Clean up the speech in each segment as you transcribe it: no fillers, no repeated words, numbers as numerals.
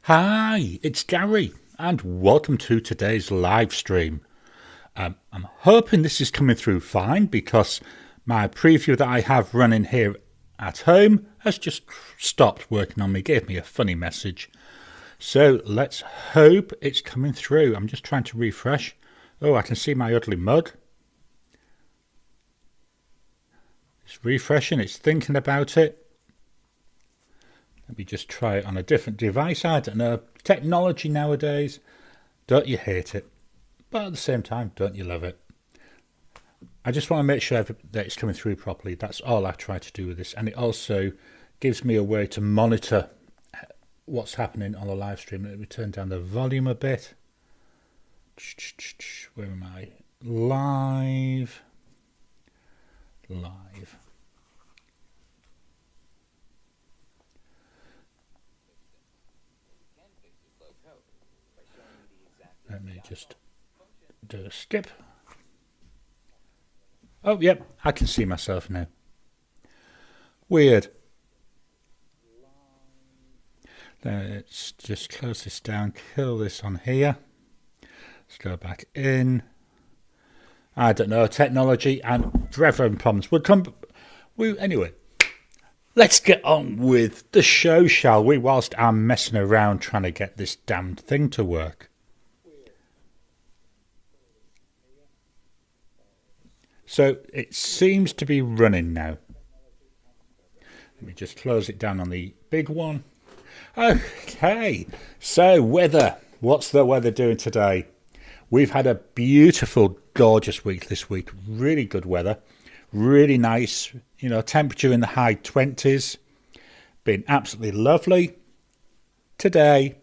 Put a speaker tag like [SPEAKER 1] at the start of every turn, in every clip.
[SPEAKER 1] Hi, it's Garry, and welcome to today's live stream. I'm hoping this is coming through fine because my preview that I have running here at home has just stopped working on me, gave me a funny message. So let's hope it's coming through. I'm just trying to refresh. Oh, I can see my ugly mug. It's refreshing, it's thinking about it. Let me just try it on a different device. I don't know. Technology nowadays, don't you hate it? But at the same time, don't you love it? I just want to make sure that it's coming through properly. That's all I try to do with this. And it also gives me a way to monitor what's happening on the live stream. Let me turn down the volume a bit. Where am I? Live. Let me just do a skip. Oh, yep, I can see myself now. Weird. Let's just close this down, kill this on here. Let's go back in. I don't know, technology and forever problems would come. Anyway, let's get on with the show, shall we? Whilst I'm messing around trying to get this damned thing to work. So it seems to be running now. Let me just close it down on the big one. Okay, so weather. What's the weather doing today? We've had a beautiful, gorgeous week this week. Really good weather. Really nice. You know, temperature in the high 20s. Been absolutely lovely. Today,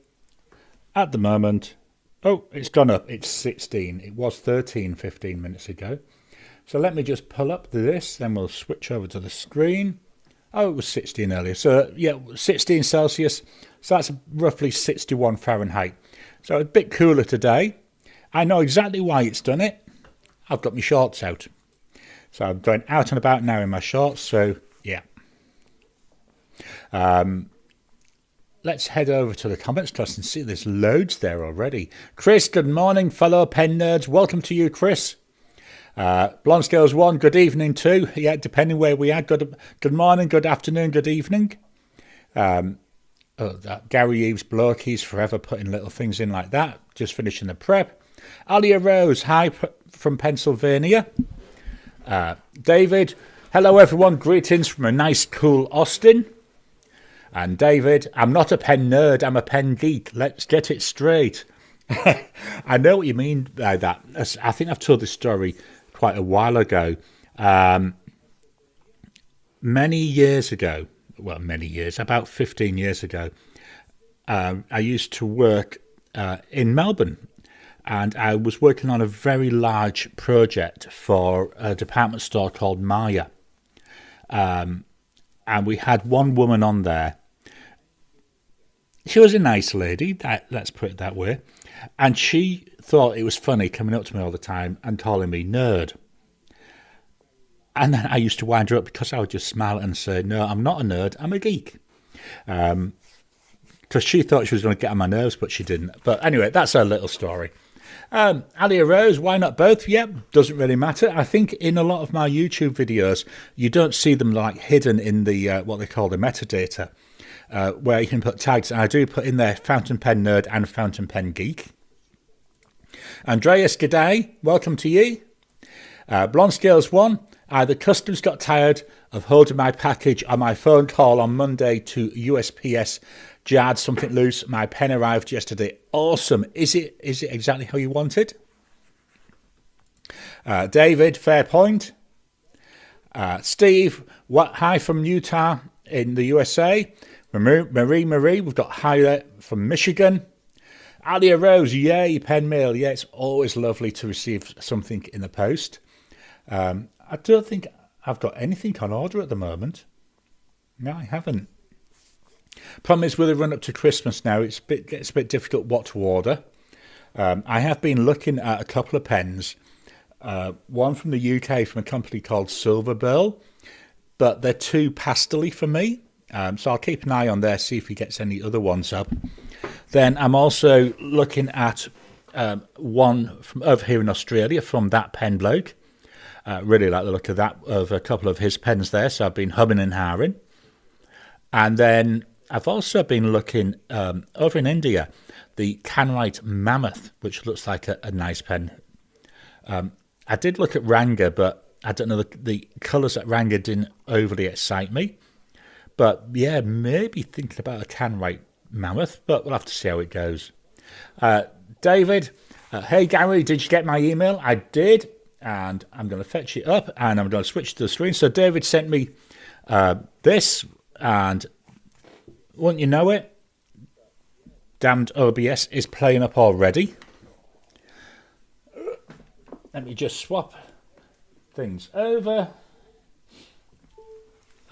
[SPEAKER 1] at the moment, oh, it's gone up. It's 16. It was 13 15 minutes ago. So let me just pull up this, then we'll switch over to the screen. Oh, it was 16 earlier. So, yeah, 16 Celsius. So that's roughly 61 Fahrenheit. So a bit cooler today. I know exactly why it's done it. I've got my shorts out. So I'm going out and about now in my shorts. So, yeah. Let's head over to the comments class and see there's loads there already. Chris, good morning, fellow pen nerds. Welcome to you, Chris. Blonde Scales 1, good evening too. Yeah, depending where we are. Good morning, good afternoon, good evening. That Garry Eves bloke, he's forever putting little things in like that. Just finishing the prep. Alia Rose, hi from Pennsylvania. David, hello everyone. Greetings from a nice, cool Austin. And David, I'm not a pen nerd, I'm a pen geek. Let's get it straight. I know what you mean by that. I think I've told this story quite a while ago. Many years ago, about 15 years ago, I used to work in Melbourne, and I was working on a very large project for a department store called Maya. And we had one woman on there. She was a nice lady, let's put it that way. And she thought it was funny coming up to me all the time and calling me nerd. And then I used to wind her up because I would just smile and say, no, I'm not a nerd, I'm a geek. Because she thought she was going to get on my nerves, but she didn't. But anyway, that's her little story. Alia Rose, why not both? Yep, doesn't really matter. I think in a lot of my YouTube videos, you don't see them like hidden in the what they call the metadata. Where you can put tags, and I do put in there fountain pen nerd and fountain pen geek. Andreas, g'day, welcome to you. Blonde Scales 1, the customs got tired of holding my package on my phone call on Monday to USPS. Jarred something loose. My pen arrived yesterday. Awesome. Is it exactly how you wanted? David, fair point. Steve, hi from Utah in the USA. Marie, we've got hi from Michigan. Alia Rose, yay, pen mail. Yeah, it's always lovely to receive something in the post. I don't think I've got anything on order at the moment. No, I haven't. Problem is, with the run up to Christmas now, it gets a bit difficult what to order. I have been looking at a couple of pens. One from the UK from a company called Silverbill, but they're too pastel-y for me. So I'll keep an eye on there, see if he gets any other ones up. Then I'm also looking at one from over here in Australia from that pen bloke. Really like the look of that, of a couple of his pens there, so I've been humming and hawing. And then I've also been looking over in India, the Canwright Mammoth, which looks like a nice pen. I did look at Ranga, but I don't know, the colours at Ranga didn't overly excite me. But yeah, maybe thinking about a Canwright Mammoth, but we'll have to see how it goes. David, hey Garry, did you get my email? I did, and I'm going to fetch it up, and I'm going to switch to the screen. So David sent me this, and wouldn't you know it, damned OBS is playing up already. Let me just swap things over.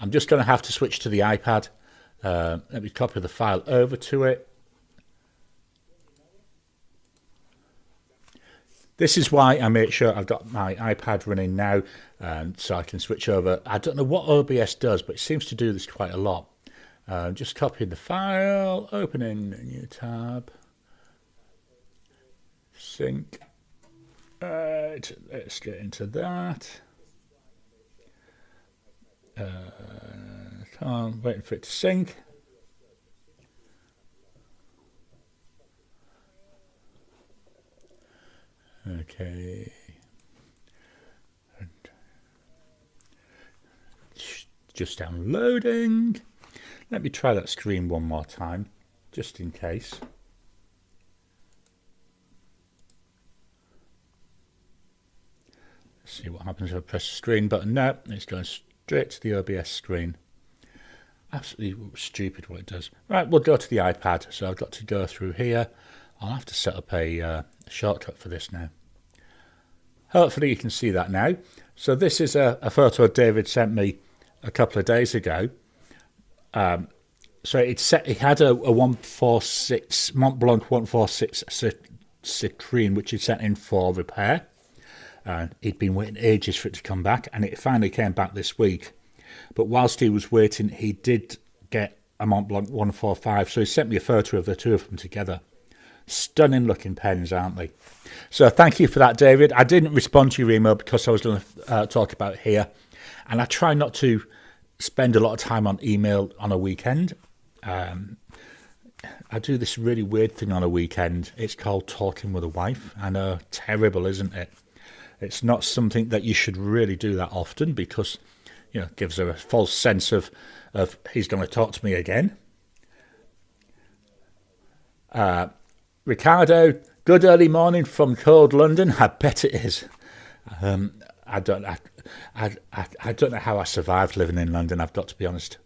[SPEAKER 1] I'm just going to have to switch to the iPad. Let me copy the file over to it. This is why I make sure I've got my iPad running now, so I can switch over. I don't know what OBS does, but it seems to do this quite a lot. Just copying the file, opening a new tab, sync. Let's get into that. I'm waiting for it to sync. Okay. Just downloading. Let me try that screen one more time, just in case. Let's see what happens if I press the screen button. No, it's going straight to the OBS screen. Absolutely stupid what it does. Right, we'll go to the iPad. So I've got to go through here. I'll have to set up a shortcut for this now. Hopefully you can see that now. So this is a photo David sent me a couple of days ago. So it had a 146 Mont Blanc 146 citrine, which he sent in for repair. He'd been waiting ages for it to come back, and it finally came back this week. But whilst he was waiting, he did get a Mont Blanc 145, so he sent me a photo of the two of them together. Stunning looking pens, aren't they? So thank you for that, David. I didn't respond to your email because I was going to talk about it here, and I try not to spend a lot of time on email on a weekend. I do this really weird thing on a weekend. It's called talking with a wife. I know, terrible, isn't it? It's not something that you should really do that often because, you know, it gives her a false sense of he's going to talk to me again. Ricardo, good early morning from cold London. I bet it is. I don't know how I survived living in London, I've got to be honest.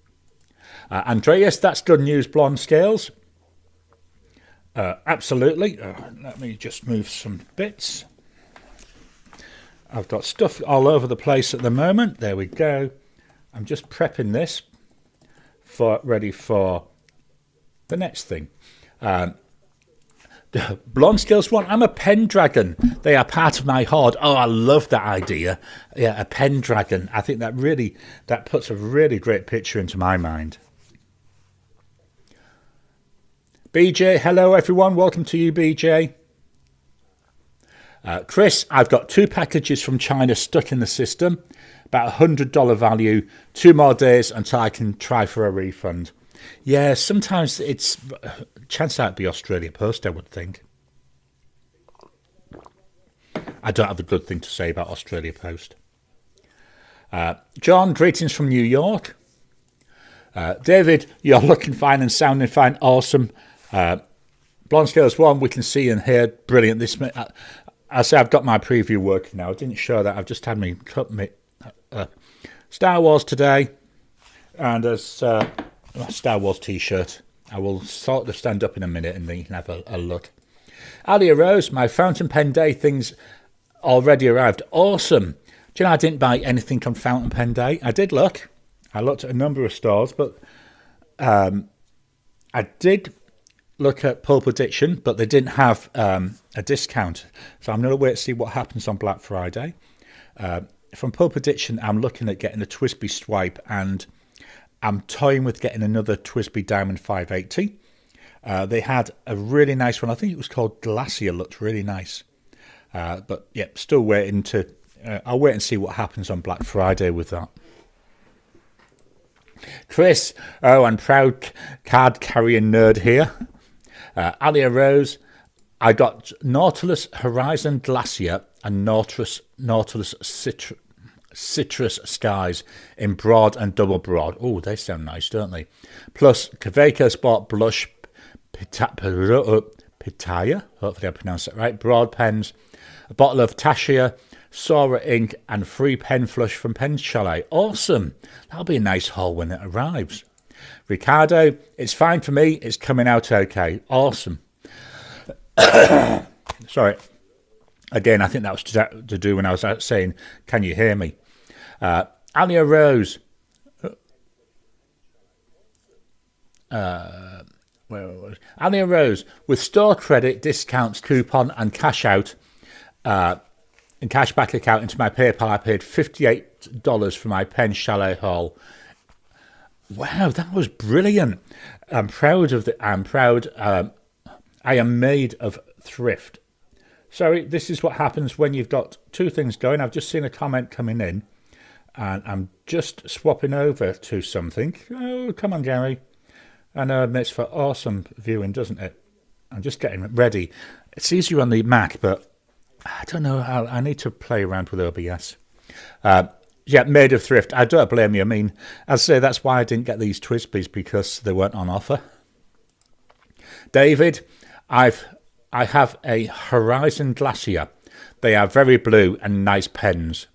[SPEAKER 1] Andreas, that's good news, blonde scales. Absolutely. Let me just move some bits. I've got stuff all over the place at the moment. There we go. I'm just prepping this ready for the next thing. The blonde scales one, I'm a pen dragon. They are part of my hoard. Oh, I love that idea. Yeah, a pen dragon. I think that puts a really great picture into my mind. BJ, hello everyone. Welcome to you, BJ. Chris, I've got 2 packages from China stuck in the system. About $100 value. 2 more days until I can try for a refund. Yeah, sometimes it's chance that'd be Australia Post, I would think. I don't have a good thing to say about Australia Post. John, greetings from New York. David, you're looking fine and sounding fine. Awesome. Blonde Scales 1, we can see and hear. Brilliant. This, I say I've got my preview working now. I didn't show that. I've just had me cut me Star Wars today, and as a Star Wars t-shirt. I will sort of stand up in a minute and then you can have a look. Alia Rose, my fountain pen day things already arrived. Awesome. Do you know I didn't buy anything on fountain pen day? I did look. I looked at a number of stores, but I did look at Pulp Addiction, but they didn't have a discount. So I'm going to wait to see what happens on Black Friday. From Pulp Addiction, I'm looking at getting a Twisby Swipe, and I'm toying with getting another Twisby Diamond 580. They had a really nice one. I think it was called Glacier. Looked really nice. But yeah, still waiting to. I'll wait and see what happens on Black Friday with that. Chris, oh, and proud card carrying nerd here. Alia Rose, I got Nautilus Horizon Glacier and Nautilus Citrus Skies in broad and double broad. Oh, they sound nice, don't they? Plus, Kaveco Sport Blush Pitaya, hopefully I pronounced that right, broad pens, a bottle of Tashia, Sora ink, and free pen flush from Pen Chalet. Awesome. That'll be a nice haul when it arrives. Ricardo, it's fine for me. It's coming out okay. Awesome. Sorry. Again, I think that was to do when I was saying, can you hear me? Alia Rose. Alia Rose, with store credit, discounts, coupon, and cash out, and cashback account into my PayPal, I paid $58 for my Pen Chalet haul. Wow, that was brilliant. I'm proud of the. I'm proud. I am made of thrift. Sorry, this is what happens when you've got two things going. I've just seen a comment coming in, and I'm just swapping over to something. Oh, come on, Garry. I know it makes for awesome viewing, doesn't it? I'm just getting ready. It's easier on the Mac, but I don't know. I need to play around with OBS. Yeah, made of thrift. I don't blame you. I mean, I'd say that's why I didn't get these Twisbies, because they weren't on offer. David, I have a Horizon Glacier. They are very blue and nice pens.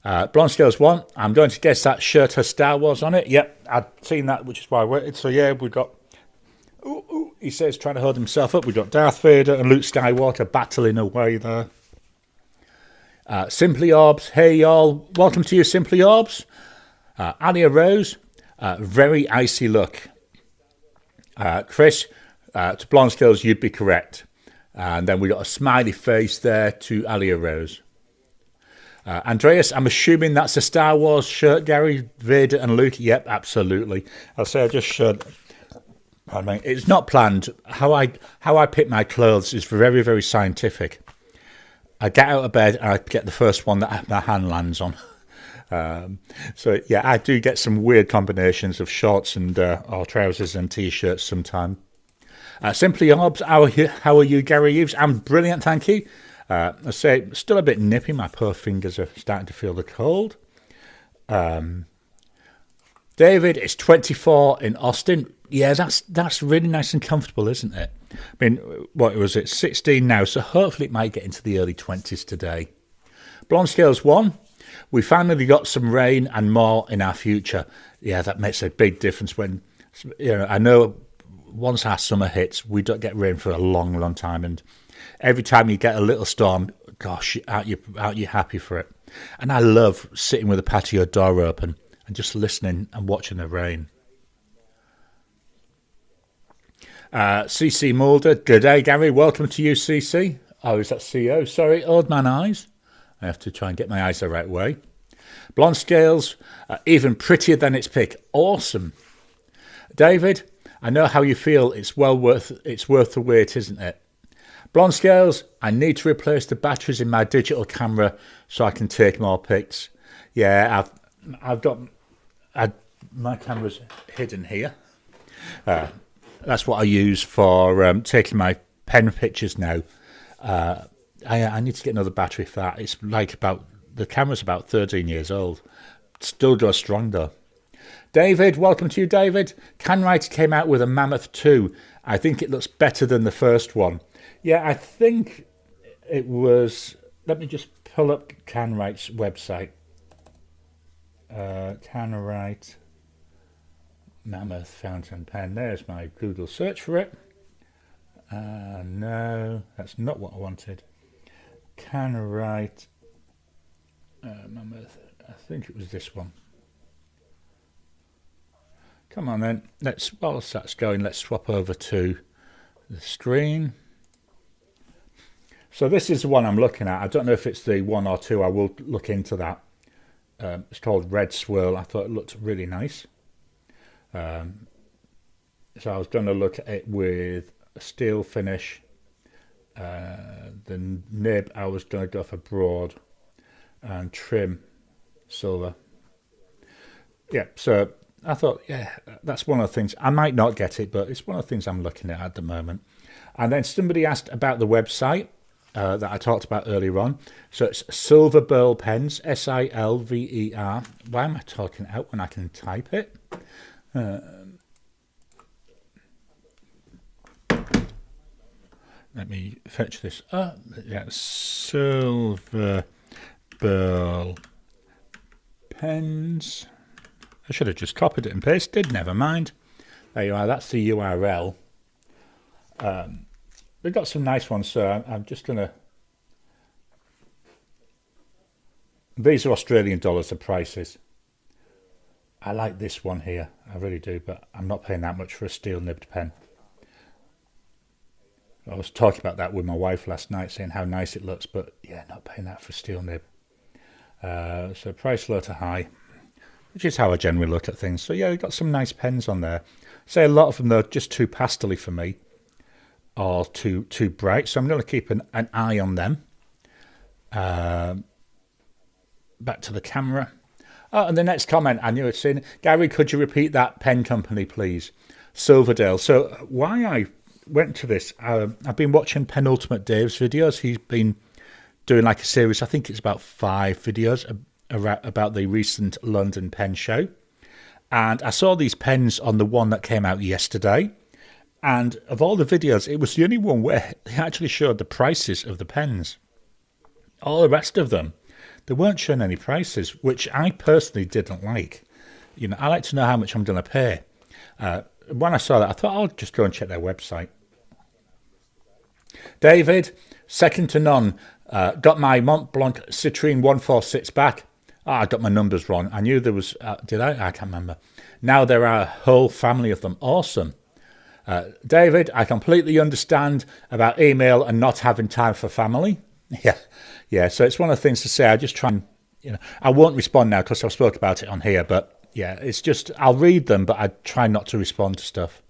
[SPEAKER 1] Blonde Scales 1, I'm going to guess that shirt has Star Wars on it. Yep, I'd seen that, which is why I waited. So yeah, we've got... he says, trying to hold himself up. We've got Darth Vader and Luke Skywalker battling away there. Simply Orbs, hey y'all, welcome to you, Simply Orbs. Alia Rose, very icy look. Chris, to Blonde Scales, you'd be correct. And then we got a smiley face there to Alia Rose. Andreas, I'm assuming that's a Star Wars shirt, Garry, Vader and Luke. Yep, absolutely. I'll say I just showed. Pardon me. It's not planned. How I pick my clothes is very, very scientific. I get out of bed and I get the first one that my hand lands on. So yeah, I do get some weird combinations of shorts and or trousers and t-shirts sometimes. Simply Orbs, how are you, Garry Eves? I'm brilliant, thank you. I say still a bit nippy. My poor fingers are starting to feel the cold. David, it's 24 in Austin. Yeah, that's really nice and comfortable, isn't it? I mean, what was it? 16 now, so hopefully it might get into the early 20s today. Blonde Scales 1, we finally got some rain and more in our future. Yeah, that makes a big difference when, I know once our summer hits, we don't get rain for a long, long time. And every time you get a little storm, gosh, aren't you happy for it? And I love sitting with the patio door open and just listening and watching the rain. CC Mulder, good day, Garry. Welcome to you, CC. Oh, is that CO? Sorry, Old Man Eyes. I have to try and get my eyes the right way. Blonde Scales, even prettier than its pick. Awesome. David, I know how you feel. It's worth the wait, isn't it? Blonde Scales, I need to replace the batteries in my digital camera so I can take more pics. Yeah, I've got my camera's hidden here. That's what I use for taking my pen pictures now. I need to get another battery for that. It's like the camera's about 13 years old. Still goes strong though. David, welcome to you, David. Canwright came out with a Mammoth 2. I think it looks better than the first one. Yeah, I think it was... Let me just pull up Canwright's website. Canwright Mammoth fountain pen. There's my Google search for it. No, that's not what I wanted. Canwright Mammoth. I think it was this one. Come on then. Whilst that's going, let's swap over to the screen. So this is the one I'm looking at. I don't know if it's the 1 or 2. I will look into that. It's called Red Swirl. I thought it looked really nice. So I was going to look at it with a steel finish. The nib I was going to go for broad and trim silver. Yeah, so I thought, yeah, that's one of the things. I might not get it, but it's one of the things I'm looking at the moment. And then somebody asked about the website that I talked about earlier on. So it's Silver Burl Pens, Silver. Why am I talking out when I can type it? Let me fetch this up. Yeah, Silver Burl Pens. I should have just copied it and pasted. Never mind. There you are. That's the URL. They've got some nice ones, so I'm just going to... These are Australian dollars, the prices. I like this one here. I really do, but I'm not paying that much for a steel nibbed pen. I was talking about that with my wife last night, saying how nice it looks, but yeah, not paying that for a steel nib. So price low to high, which is how I generally look at things. So yeah, we've got some nice pens on there. Say a lot of them though, just too pastel-y for me, or too bright. So I'm going to keep an eye on them. Back to the camera. Oh, and the next comment, I knew it's in. Gary, could you repeat that pen company, please? Silverdale. So why I went to this, I've been watching Penultimate Dave's videos. He's been doing like a series, I think it's about 5 videos about the recent London pen show. And I saw these pens on the one that came out yesterday. And of all the videos, it was the only one where they actually showed the prices of the pens. All the rest of them, they weren't showing any prices, which I personally didn't like. You know, I like to know how much I'm going to pay. When I saw that, I thought I'll just go and check their website. David, second to none. Got my Mont Blanc Citrine 146 back. I got my numbers wrong. I knew there was... did I? I can't remember. Now there are a whole family of them. Awesome. David, I completely understand about email and not having time for family. Yeah. So it's one of the things to say. I just try and... I won't respond now because I've spoke about it on here, but... Yeah, it's just, I'll read them, but I try not to respond to stuff.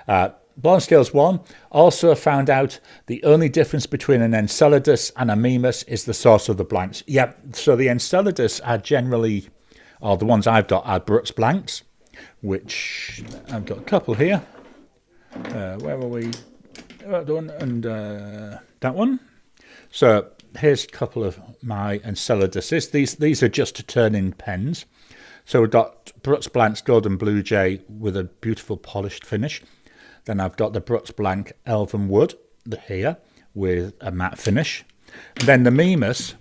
[SPEAKER 1] Blonde Scales 1 also found out the only difference between an Enceladus and a Mimas is the source of the blanks. Yep, so the Enceladus are generally, or the ones I've got are Brooks blanks, which I've got a couple here. Where were we? That one and that one. So here's a couple of my Enceladuses. These are just to turn in pens. So we've got Brooks Blanc's Golden Blue Jay with a beautiful polished finish. Then I've got the Brooks Blanc Elven Wood here with a matte finish. And then the Mimas,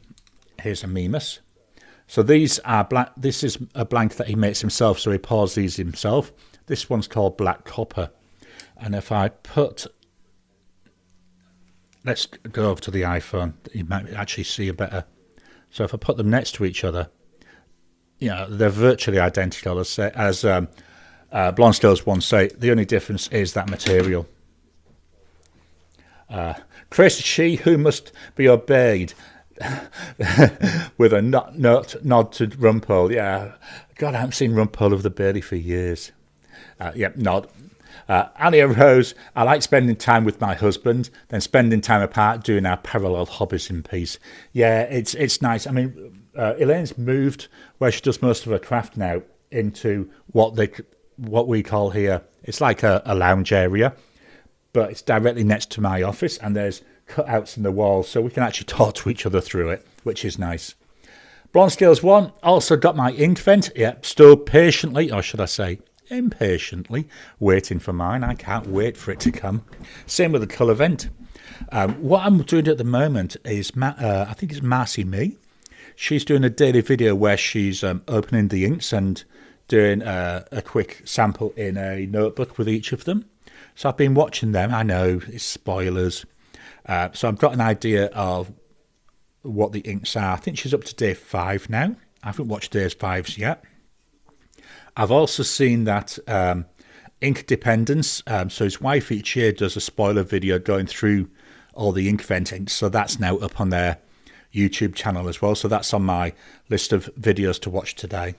[SPEAKER 1] here's a Mimas. So these are black. This is a blank that he makes himself, so he pours these himself. This one's called Black Copper. And if I put, let's go over to the iPhone, you might actually see a better. So if I put them next to each other, they're virtually identical, as Blonde Scales once say. The only difference is that material. Chris, she who must be obeyed, with a nod to Rumpole. Yeah, God, I haven't seen Rumpole of the Bailey for years. Nod. Annie Rose, I like spending time with my husband, then spending time apart doing our parallel hobbies in peace. Yeah, it's nice. I mean, Elaine's moved where she does most of her craft now into what we call here, it's like a lounge area, but it's directly next to my office, and there's cutouts in the walls, so we can actually talk to each other through it, which is nice. Blonde Scales 1 also got my ink vent. Still patiently, or should I say impatiently, waiting for mine. I can't wait for it to come. Same with the colour vent. What I'm doing at the moment is, I think it's Marcy Me. She's doing a daily video where she's opening the inks and doing a quick sample in a notebook with each of them. So I've been watching them. I know it's spoilers. So I've got an idea of what the inks are. I think she's up to day 5 now. I haven't watched days 5s yet. I've also seen that ink dependence. So his wife each year does a spoiler video going through all the ink vent inks. So that's now up on their YouTube channel as well. So that's on my list of videos to watch today.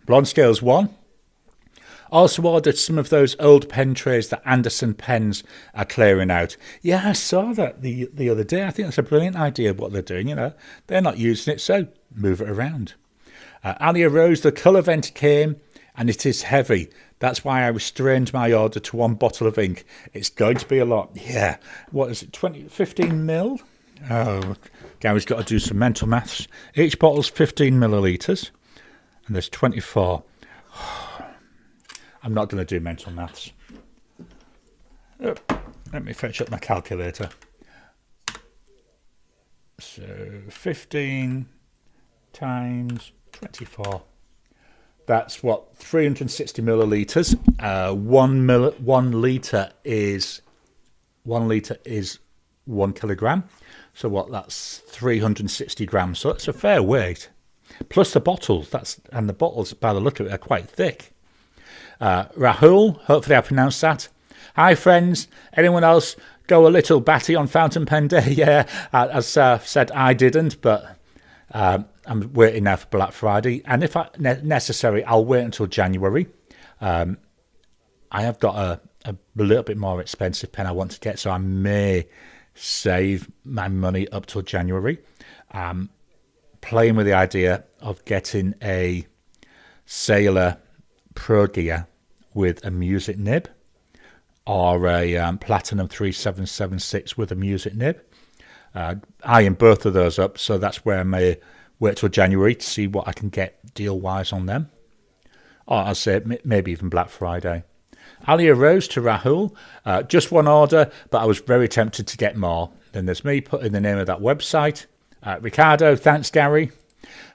[SPEAKER 1] Blonde Scales 1 Also ordered some of those old pen trays that Anderson Pens are clearing out. Yeah, I saw that the other day. I think that's a brilliant idea of what they're doing. They're not using it, so move it around. Alia Rose, the colour vent came and it is heavy. That's why I restrained my order to 1 bottle of ink. It's going to be a lot. Yeah. What is it, 15 mil? Oh, Gary's got to do some mental maths. Each bottle's 15 millilitres and there's 24. I'm not going to do mental maths. Oh, let me fetch up my calculator. So 15 times 24. That's what, 360 millilitres. 1 litre is 1 kilogram. So what? That's 360 grams. So that's a fair weight. Plus the bottles. And the bottles, by the look of it, are quite thick. Rahul, hopefully I pronounced that. Hi friends. Anyone else go a little batty on Fountain Pen Day? Yeah, as said, I didn't, but I'm waiting now for Black Friday, and if necessary, I'll wait until January. I have got a little bit more expensive pen I want to get, so I may save my money up till January. Playing with the idea of getting a Sailor Pro Gear with a music nib, or a Platinum 3776 with a music nib. Eyeing both of those up, so that's where I may wait till January to see what I can get deal-wise on them. Or I'll say maybe even Black Friday. Alia Rose to Rahul. Just 1 order, but I was very tempted to get more. Then there's me putting the name of that website. Ricardo, thanks Gary.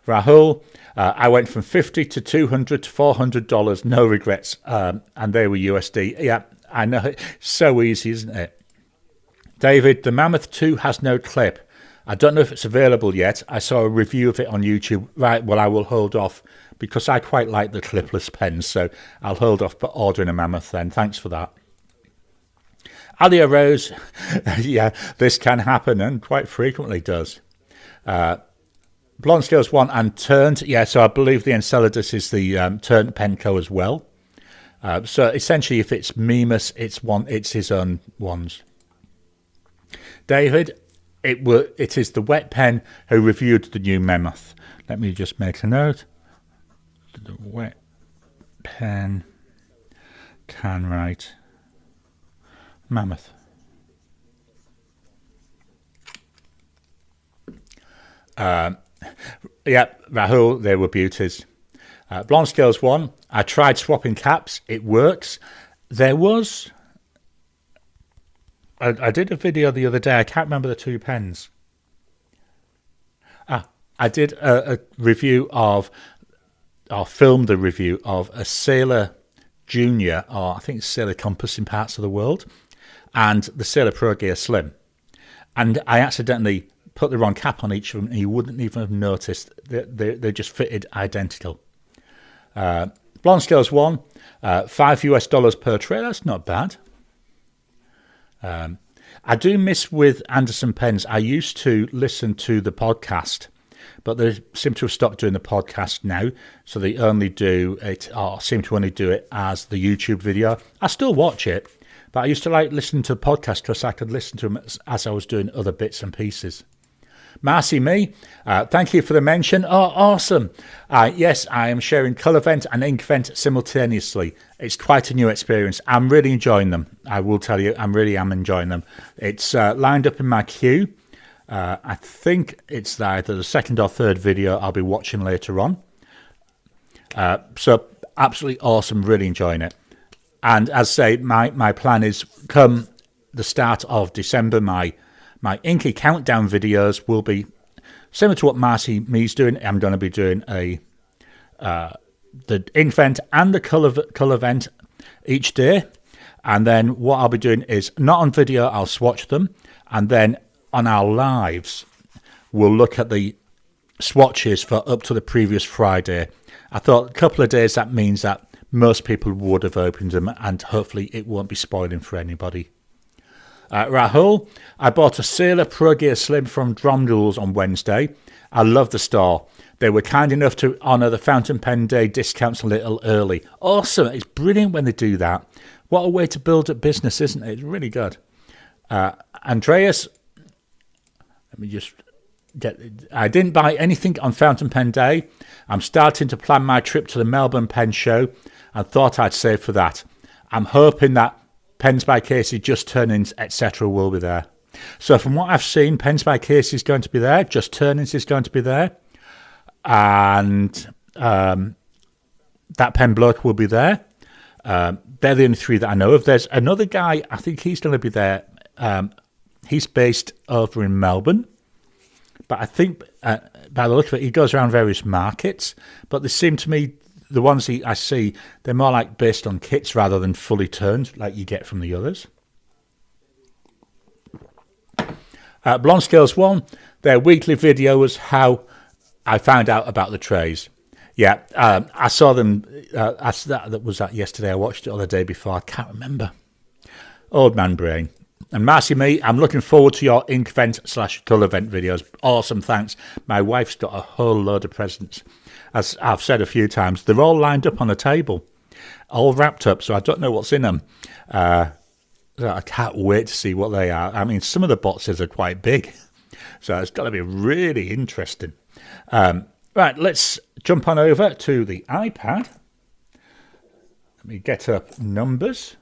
[SPEAKER 1] Rahul, I went from $50 to $200 to $400, no regrets. And they were USD. Yeah, I know. So easy, isn't it? David, the Mammoth 2 has no clip. I don't know if it's available yet. I saw a review of it on YouTube. Right, well, I will hold off because I quite like the clipless pens, so I'll hold off but ordering a Mammoth then. Thanks for that. Alia Rose, yeah, this can happen and quite frequently does. Blonde Scales 1 and Turned. Yeah, so I believe the Enceladus is the Turned Penco as well. So essentially, if it's Mimas, it's his own ones. David, it is the Wet Pen who reviewed the new Mammoth. Let me just make a note. The Wet Pen can write Mammoth. Yeah, Rahul, they were beauties. Blonde Scales 1, I tried swapping caps. It works. There was... I did a video the other day. I can't remember the 2 pens. I did a review of, or filmed a review of a Sailor Junior, or I think it's Sailor Compass in parts of the world, and the Sailor Pro Gear Slim. And I accidentally put the wrong cap on each of them, and you wouldn't even have noticed. They just fitted identical. Blonde Scales 1, $5 per tray. That's not bad. I do miss with Anderson Pens. I used to listen to the podcast, but they seem to have stopped doing the podcast now. So they only do it, or seem to only do it as the YouTube video. I still watch it, but I used to like listening to the podcast because I could listen to them as I was doing other bits and pieces. Marcy Me, thank you for the mention. Oh, awesome. Yes, I am sharing Colour Vent and Ink Vent simultaneously. It's quite a new experience. I'm really enjoying them. I will tell you, I really am enjoying them. It's lined up in my queue. I think it's either the 2nd or 3rd video I'll be watching later on. So absolutely awesome, really enjoying it. And as I say, my plan is come the start of December, my Inky countdown videos will be similar to what Marcy Me's doing. I'm going to be doing the ink vent and the colour vent each day. And then what I'll be doing is, not on video, I'll swatch them. And then on our lives, we'll look at the swatches for up to the previous Friday. I thought a couple of days, that means that most people would have opened them and hopefully it won't be spoiling for anybody. Rahul, I bought a Sailor Pro Gear Slim from Dromdools on Wednesday. I love the store. They were kind enough to honour the Fountain Pen Day discounts a little early. Awesome. It's brilliant when they do that. What a way to build a business, isn't it? It's really good. Andreas, let me just I didn't buy anything on Fountain Pen Day. I'm starting to plan my trip to the Melbourne Pen Show and thought I'd save for that. I'm hoping that Pens by Casey, Just Turnings, etc. will be there. So from what I've seen, Pens by Casey is going to be there. Just Turnings is going to be there. And that Pen Bloke will be there. They're the only three that I know of. There's another guy, I think he's going to be there. He's based over in Melbourne. But I think, by the look of it, he goes around various markets. But they seem to me, the ones I see, they're more like based on kits rather than fully turned, like you get from the others. Blonde Scales 1, their weekly video was how I found out about the trays. Yeah, I saw them, that was that yesterday. I watched it or the day before. I can't remember. Old man brain. And Marcy Me, I'm looking forward to your ink vent / colour vent videos. Awesome, thanks. My wife's got a whole load of presents. As I've said a few times, they're all lined up on a table, all wrapped up, so I don't know what's in them. I can't wait to see what they are. I mean, some of the boxes are quite big, so it's got to be really interesting. Right, let's jump on over to the iPad. Let me get up numbers.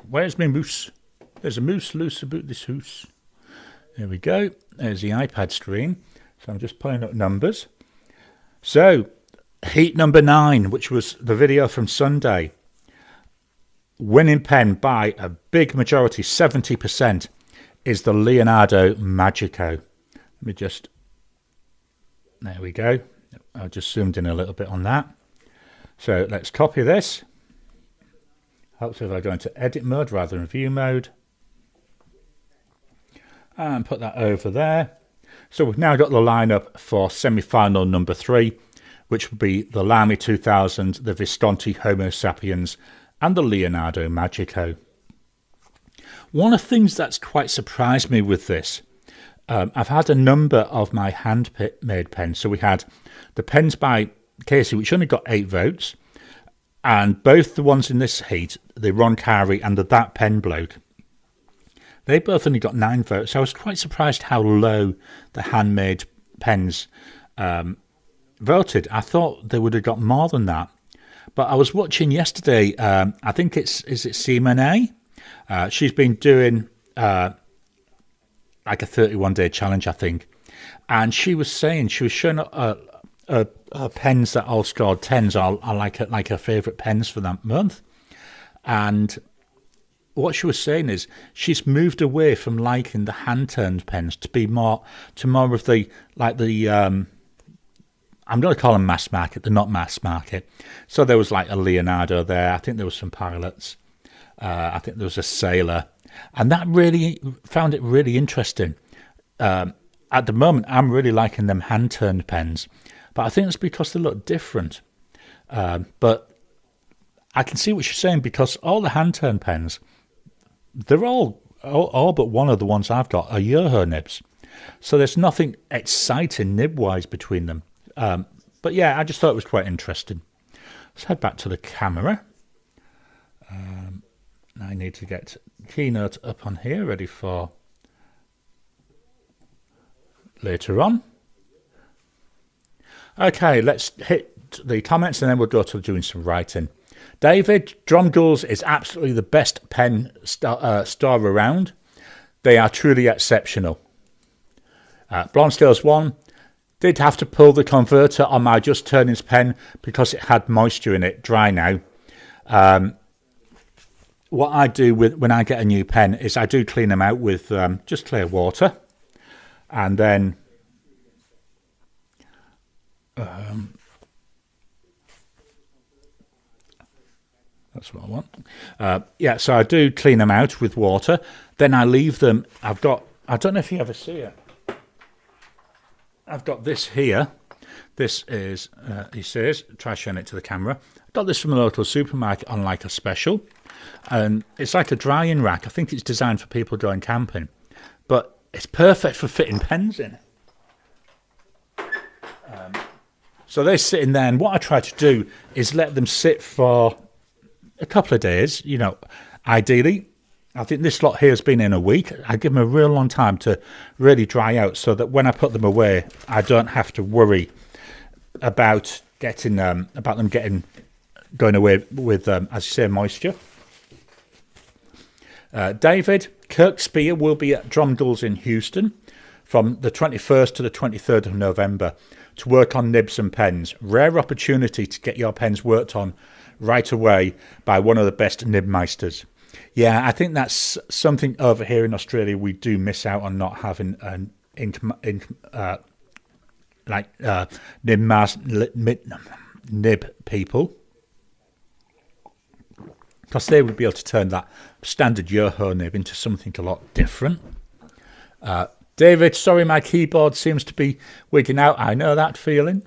[SPEAKER 1] Where's my moose? There's a moose loose about this house. There we go. There's the iPad screen. So I'm just pulling up numbers. So, heat number 9, which was the video from Sunday. Winning pen by a big majority, 70%, is the Leonardo Magico. Let me just... There we go. I just zoomed in a little bit on that. So let's copy this. Helps if I go into edit mode rather than view mode. And put that over there. So we've now got the lineup for semi-final number 3, which will be the Lamy 2000, the Visconti Homo Sapiens, and the Leonardo Magico. One of the things that's quite surprised me with this, I've had a number of my handmade pens. So we had the Pens by Casey, which only got 8 votes, and both the ones in this heat, the Ron Garry and the That Pen Bloke, they both only got 9 votes. So I was quite surprised how low the handmade pens voted. I thought they would have got more than that. But I was watching yesterday, I think is it Simone? She's been doing like a 31-day challenge, I think. And she was saying, she was showing pens that all scored 10s are like her favourite pens for that month. And what she was saying is she's moved away from liking the hand-turned pens to more of the I'm going to call them mass market. They're not mass market. So there was like a Leonardo there. I think there was some pilots. I think there was a Sailor. And that really found it really interesting. At the moment, I'm really liking them hand-turned pens. But I think it's because they look different. But I can see what she's saying, because all the hand-turned pens, they're all but one of the ones I've got are Yoho nibs. So there's nothing exciting nib-wise between them. But yeah, I just thought it was quite interesting. Let's head back to the camera. I need to get Keynote up on here, ready for later on. Okay, let's hit the comments and then we'll go to doing some writing. David, Dromdools is absolutely the best pen store around. They are truly exceptional. Blonde Scales 1, did have to pull the converter on my Just Turnings pen because it had moisture in it, dry now. What I do when I get a new pen is I do clean them out with just clear water. And then that's what I want. Yeah, so I do clean them out with water. Then I leave them. I don't know if you ever see it. I've got this here. This is, he says, try showing it to the camera. I got this from a local supermarket on like a special. And it's like a drying rack. I think it's designed for people going camping. But it's perfect for fitting pens in. So they're sitting there, and what I try to do is let them sit for a couple of days. You know, ideally, I think this lot here has been in a week. I give them a real long time to really dry out so that when I put them away, I don't have to worry about getting them going away with, as you say, moisture. David Kirkspear will be at Dromdalls in Houston from the 21st to the 23rd of November to work on nibs and pens. Rare opportunity to get your pens worked on right away by one of the best nibmeisters. Yeah, I think that's something over here in Australia we do miss out on, not having an nib people, because they would be able to turn that standard Yoho nib into something a lot different. David, sorry, my keyboard seems to be wigging out. I know that feeling.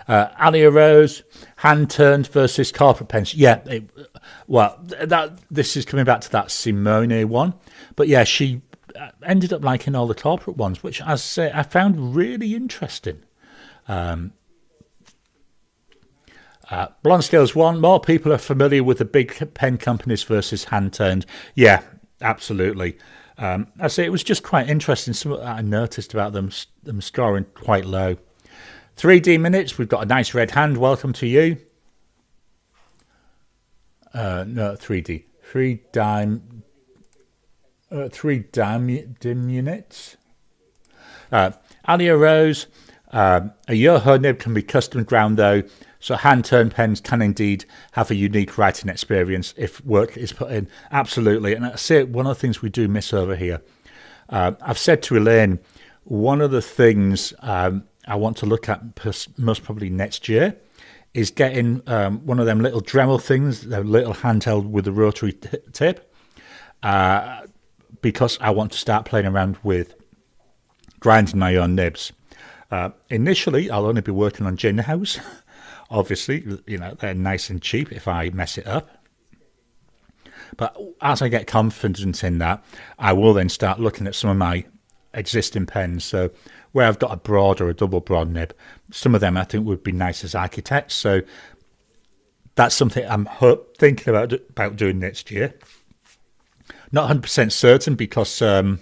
[SPEAKER 1] Alia Rose, hand turned versus corporate pens. Yeah, this is coming back to that Simone one, but yeah, she ended up liking all the corporate ones, which, as I say, I found really interesting. Blonde Scales 1, more people are familiar with the big pen companies versus hand turned. Yeah, absolutely. I say it was just quite interesting. Something that I noticed about them scoring quite low. 3D minutes. We've got a nice red hand. Welcome to you. No, 3D. 3D units. Alia Rose. A Yoho nib can be custom ground though, so hand-turned pens can indeed have a unique writing experience if work is put in. Absolutely, and I say one of the things we do miss over here. I've said to Elaine, one of the things I want to look at most probably next year is getting one of them little Dremel things, the little handheld with the rotary tip, because I want to start playing around with grinding my own nibs. Initially, I'll only be working on gin house. Obviously, you know, they're nice and cheap if I mess it up. But as I get confidence in that, I will then start looking at some of my existing pens. So where I've got a broad or a double broad nib, some of them I think would be nice as architects. So that's something I'm thinking about doing next year. Not 100% certain because I'm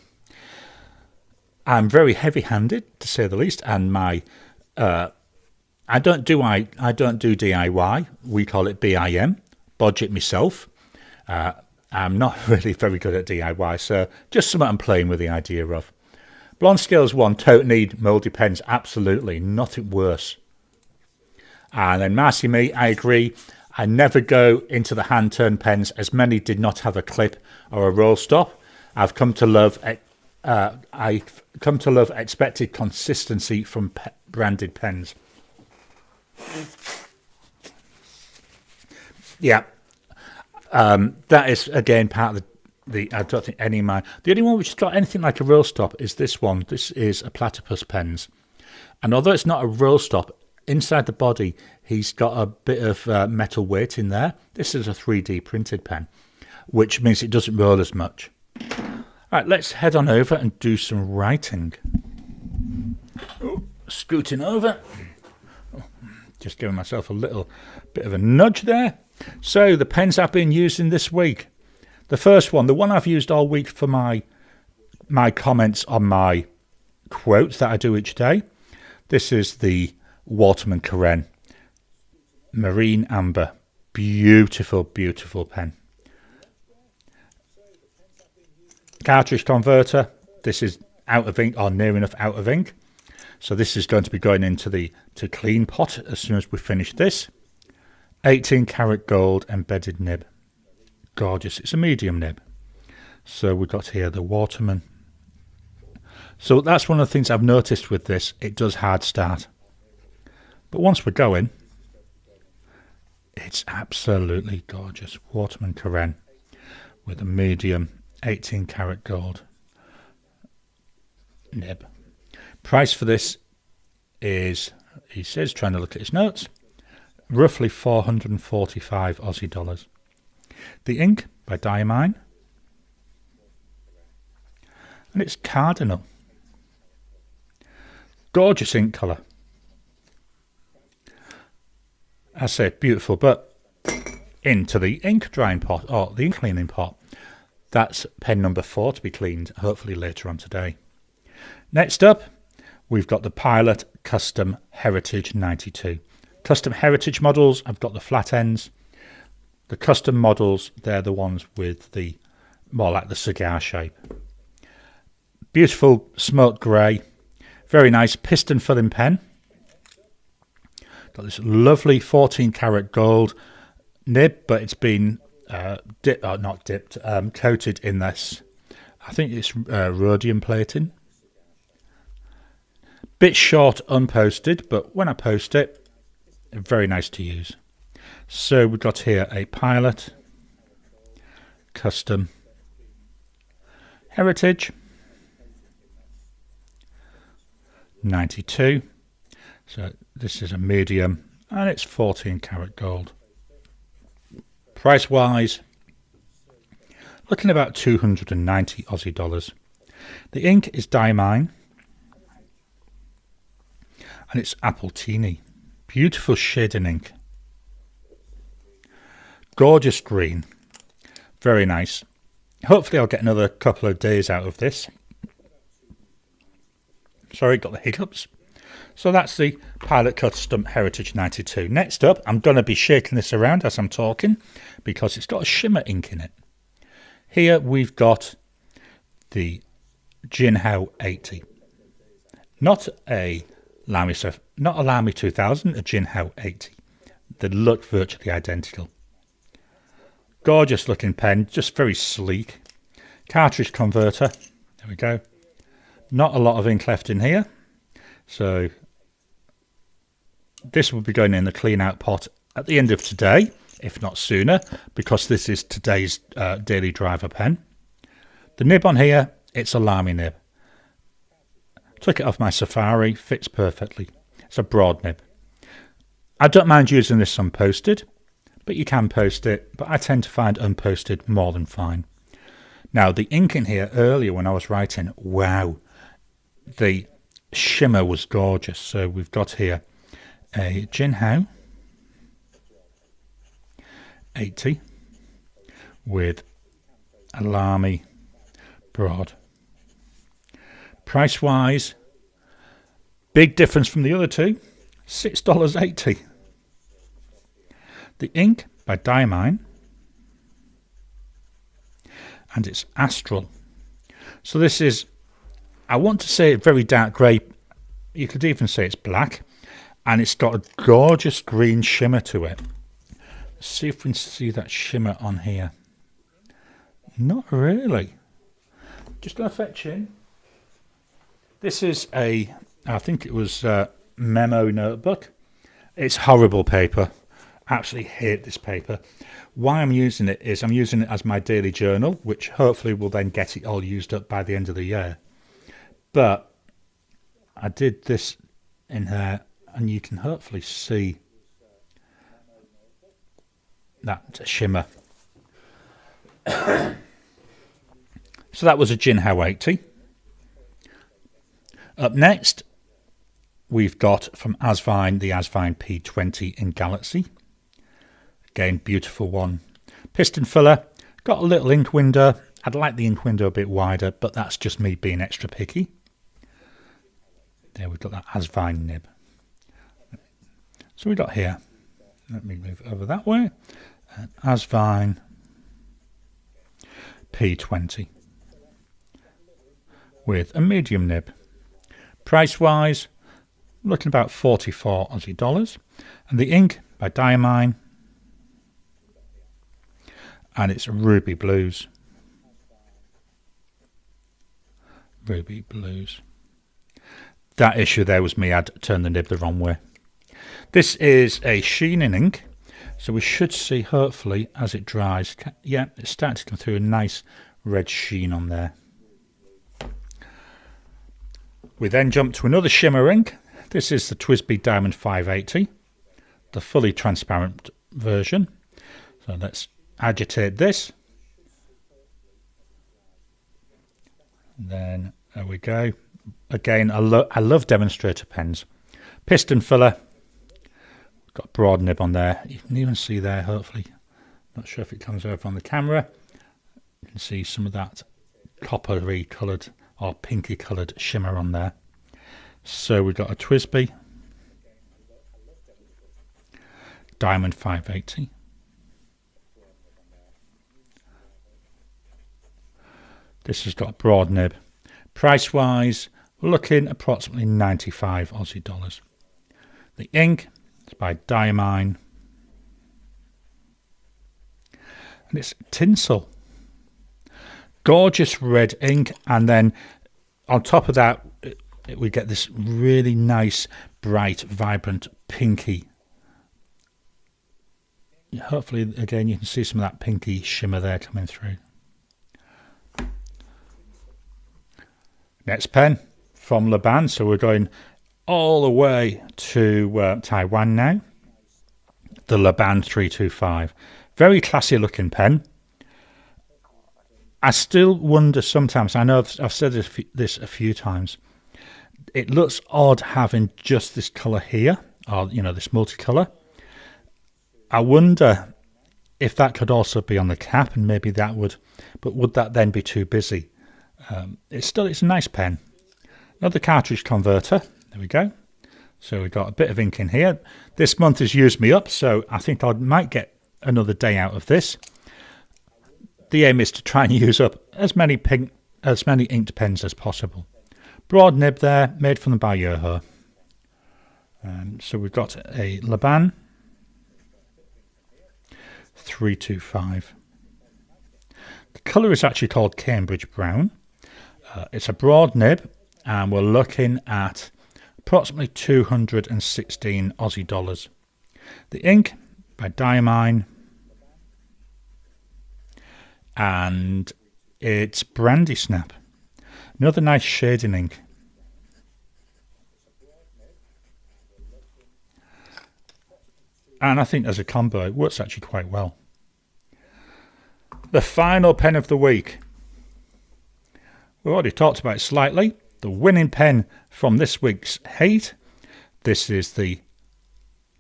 [SPEAKER 1] very heavy-handed, to say the least, and my I don't do DIY. We call it BIM, budget myself. I'm not really very good at DIY, so just something I'm playing with the idea of. Blonde Scales 1, tote need mouldy pens, absolutely, nothing worse. And then Marcy Me, I agree. I never go into the hand-turned pens, as many did not have a clip or a roll stop. I've come to love expected consistency from branded pens. Yeah, that is again part of the. I don't think any of mine. The only one which has got anything like a roll stop is this one. This is a Platypus pens, and although it's not a roll stop, inside the body he's got a bit of metal weight in there. This is a 3D printed pen, which means it doesn't roll as much. Right, let's head on over and do some writing. Oh, scooting over. Oh, just giving myself a little bit of a nudge there. So, the pens I've been using this week. The first one, the one I've used all week for my comments on my quotes that I do each day. This is the Waterman Karen Marine Amber. Beautiful, beautiful pen. Cartridge converter. This is out of ink or near enough out of ink. So this is going to be going into the clean pot as soon as we finish this. 18 karat gold embedded nib. Gorgeous. It's a medium nib. So we've got here the Waterman. So that's one of the things I've noticed with this. It does hard start. But once we're going, it's absolutely gorgeous. Waterman Karen with a medium 18 karat gold nib. Price for this is he says, trying to look at his notes, roughly 445 Aussie dollars. The ink by Diamine, and it's Cardinal. Gorgeous ink colour. I say beautiful, but into the ink drying pot, or the ink cleaning pot. That's pen number 4 to be cleaned, hopefully later on today. Next up, we've got the Pilot Custom Heritage 92. Custom Heritage models, I've got the flat ends. The custom models, they're the ones with the more like the cigar shape. Beautiful smoked grey, very nice piston filling pen. Got this lovely 14 karat gold nib, but it's been coated in this. I think it's rhodium plating. Bit short unposted, but when I post it, very nice to use. So we've got here a Pilot Custom Heritage 92. So this is a medium and it's 14 karat gold. Price wise, looking about 290 Aussie dollars. The ink is Diamine and it's Appletini. Beautiful shading ink. Gorgeous green. Very nice. Hopefully I'll get another couple of days out of this. Sorry, got the hiccups. So that's the Pilot Custom Heritage 92. Next up, I'm going to be shaking this around as I'm talking because it's got a shimmer ink in it. Here we've got the Jinhao 80. Not a Lamy 2000, a Jinhao 80. They look virtually identical. Gorgeous looking pen, just very sleek. Cartridge converter, there we go. Not a lot of ink left in here. So this will be going in the clean out pot at the end of today, if not sooner, because this is today's daily driver pen. The nib on here, it's a Lamy nib. Took it off my Safari, fits perfectly. It's a broad nib. I don't mind using this unposted, but you can post it, but I tend to find unposted more than fine. Now the ink in here earlier when I was writing, wow, the shimmer was gorgeous. So we've got here a Jinhao 80 with a Lamy broad. Price wise, big difference from the other two, $6.80. The ink by Diamine and it's Astral. So this is, I want to say very dark grey, you could even say it's black, and it's got a gorgeous green shimmer to it. Let's see if we can see that shimmer on here. Not really. Just going to fetch in. This is a, I think it was a memo notebook. It's horrible paper. Absolutely hate this paper. Why I'm using it is I'm using it as my daily journal, which hopefully will then get it all used up by the end of the year. But I did this in here and you can hopefully see that shimmer. So that was a Jinhao 80. Up next, we've got from Asvine, the Asvine P20 in Galaxy. Again, beautiful one. Piston filler, got a little ink window. I'd like the ink window a bit wider, but that's just me being extra picky. There we've got that Asvine nib. So we got here, let me move over that way, Asvine P20 with a medium nib. Price wise, looking about 44 Aussie dollars. And the ink by Diamine, and it's Ruby Blues. Ruby Blues. That issue there was me, I'd turned the nib the wrong way. This is a sheening ink, so we should see hopefully as it dries. Yeah, it's starting to come through a nice red sheen on there. We then jump to another shimmer ink. This is the TWSBI Diamond 580, the fully transparent version. So let's agitate this. And then there we go. Again, I love demonstrator pens. Piston filler. Got a broad nib on there. You can even see there, hopefully. Not sure if it comes over on the camera. You can see some of that coppery coloured or pinky coloured shimmer on there. So we've got a TWSBI Diamond 580. This has got a broad nib. Price wise, we're looking approximately 95 Aussie dollars. The ink is by Diamine. And it's tinsel. Gorgeous red ink, and then on top of that we get this really nice, bright, vibrant, pinky. Hopefully, again, you can see some of that pinky shimmer there coming through. Next pen from Laban, so we're going all the way to Taiwan now. The Laban 325. Very classy looking pen. I still wonder sometimes, I know I've said this a few times, it looks odd having just this colour here, or this multicolour. I wonder if that could also be on the cap, and maybe that would, but would that then be too busy? It's a nice pen. Another cartridge converter. There we go. So we've got a bit of ink in here. This month has used me up, so I think I might get another day out of this. The aim is to try and use up as many inked pens as possible. Broad nib there, made from the Yoho. So we've got a Laban 325. The colour is actually called Cambridge Brown. It's a broad nib, and we're looking at approximately 216 Aussie dollars. The ink by Diamine, and it's Brandy Snap. Another nice shading ink. And I think as a combo it works actually quite well. The final pen of the week. We've already talked about it slightly. The winning pen from this week's Hate. This is the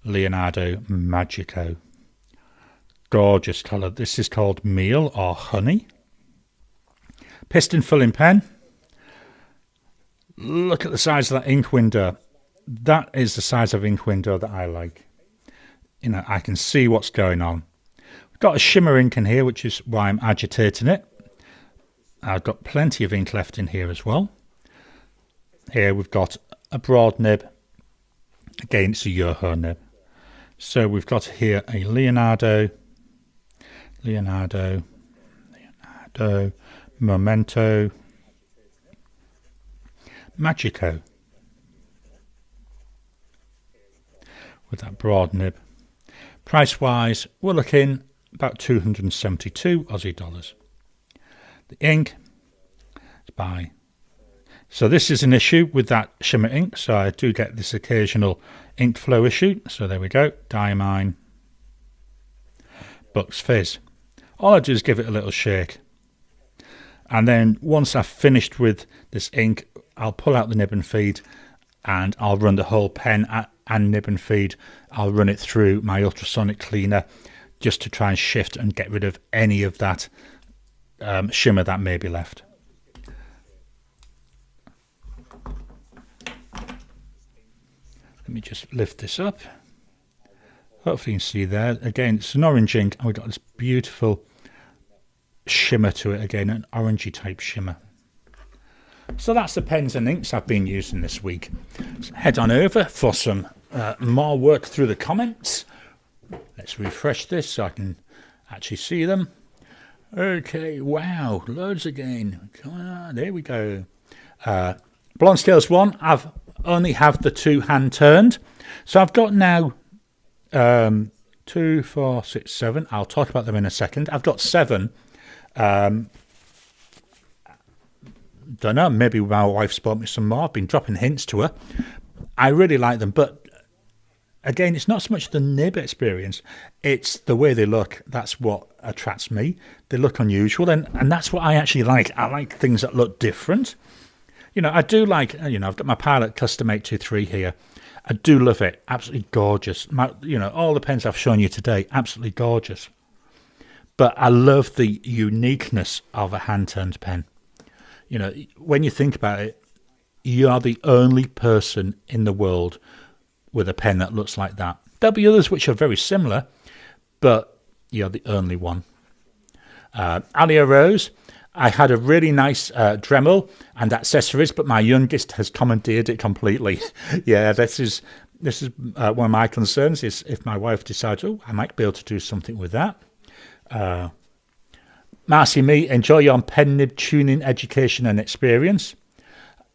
[SPEAKER 1] Leonardo Magico. Gorgeous colour. This is called Meal or Honey. Piston filling pen. Look at the size of that ink window. That is the size of ink window that I like. I can see what's going on. We've got a shimmer ink in here, which is why I'm agitating it. I've got plenty of ink left in here as well. Here we've got a broad nib. Again, it's a Yoho nib. So we've got here a Leonardo, Memento, Magico. With that broad nib. Price wise, we're looking about 272 Aussie dollars. The ink is by. So this is an issue with that shimmer ink. So I do get this occasional ink flow issue. So there we go. Diamine, Bucks Fizz. All I do is give it a little shake. And then once I've finished with this ink, I'll pull out the nib and feed, and I'll run the whole pen and nib and feed. I'll run it through my ultrasonic cleaner just to try and shift and get rid of any of that shimmer that may be left. Let me just lift this up. Hopefully you can see there. Again, it's an orange ink, and we've got this beautiful shimmer to it. Again, an orangey type shimmer. So that's the pens and inks I've been using this week. So head on over for some more work through the comments. Let's refresh this so I can actually see them. Okay, wow, loads again. Come on, there we go. Blonde Scales 1, I've only have the two hand turned. So I've got now 2, 4, 6, 7. I'll talk about them in a second. I've got 7. Don't know, maybe my wife's bought me some more. I've been dropping hints to her. I really like them, but again, it's not so much the nib experience, it's the way they look. That's what attracts me. They look unusual, and that's what I actually like. I like things that look different. You know, I do like, you know, I've got my Pilot Custom 823 here. I do love it. Absolutely gorgeous. You know, all the pens I've shown you today, absolutely gorgeous. But I love the uniqueness of a hand-turned pen. You know, when you think about it, you are the only person in the world with a pen that looks like that. There'll be others which are very similar, but you're the only one. Alia Rose, I had a really nice Dremel and accessories, but my youngest has commandeered it completely. Yeah, this is one of my concerns, is if my wife decides, oh, I might be able to do something with that. Marcy Me, enjoy your pen nib tuning education and experience.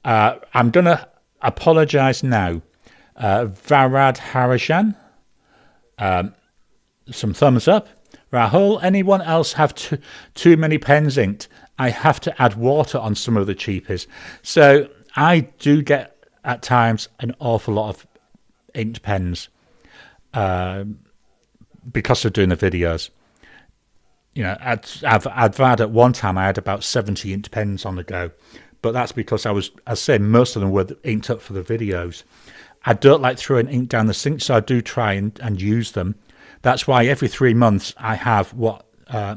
[SPEAKER 1] I'm going to apologise now. Varad Harajan, some thumbs up. Rahul, anyone else have too many pens inked? I have to add water on some of the cheapies. So I do get at times an awful lot of inked pens because of doing the videos. You know, I've had at one time I had about 70 inked pens on the go, but that's because I say most of them were inked up for the videos. I don't like throwing ink down the sink, so I do try and use them. That's why every 3 months I have what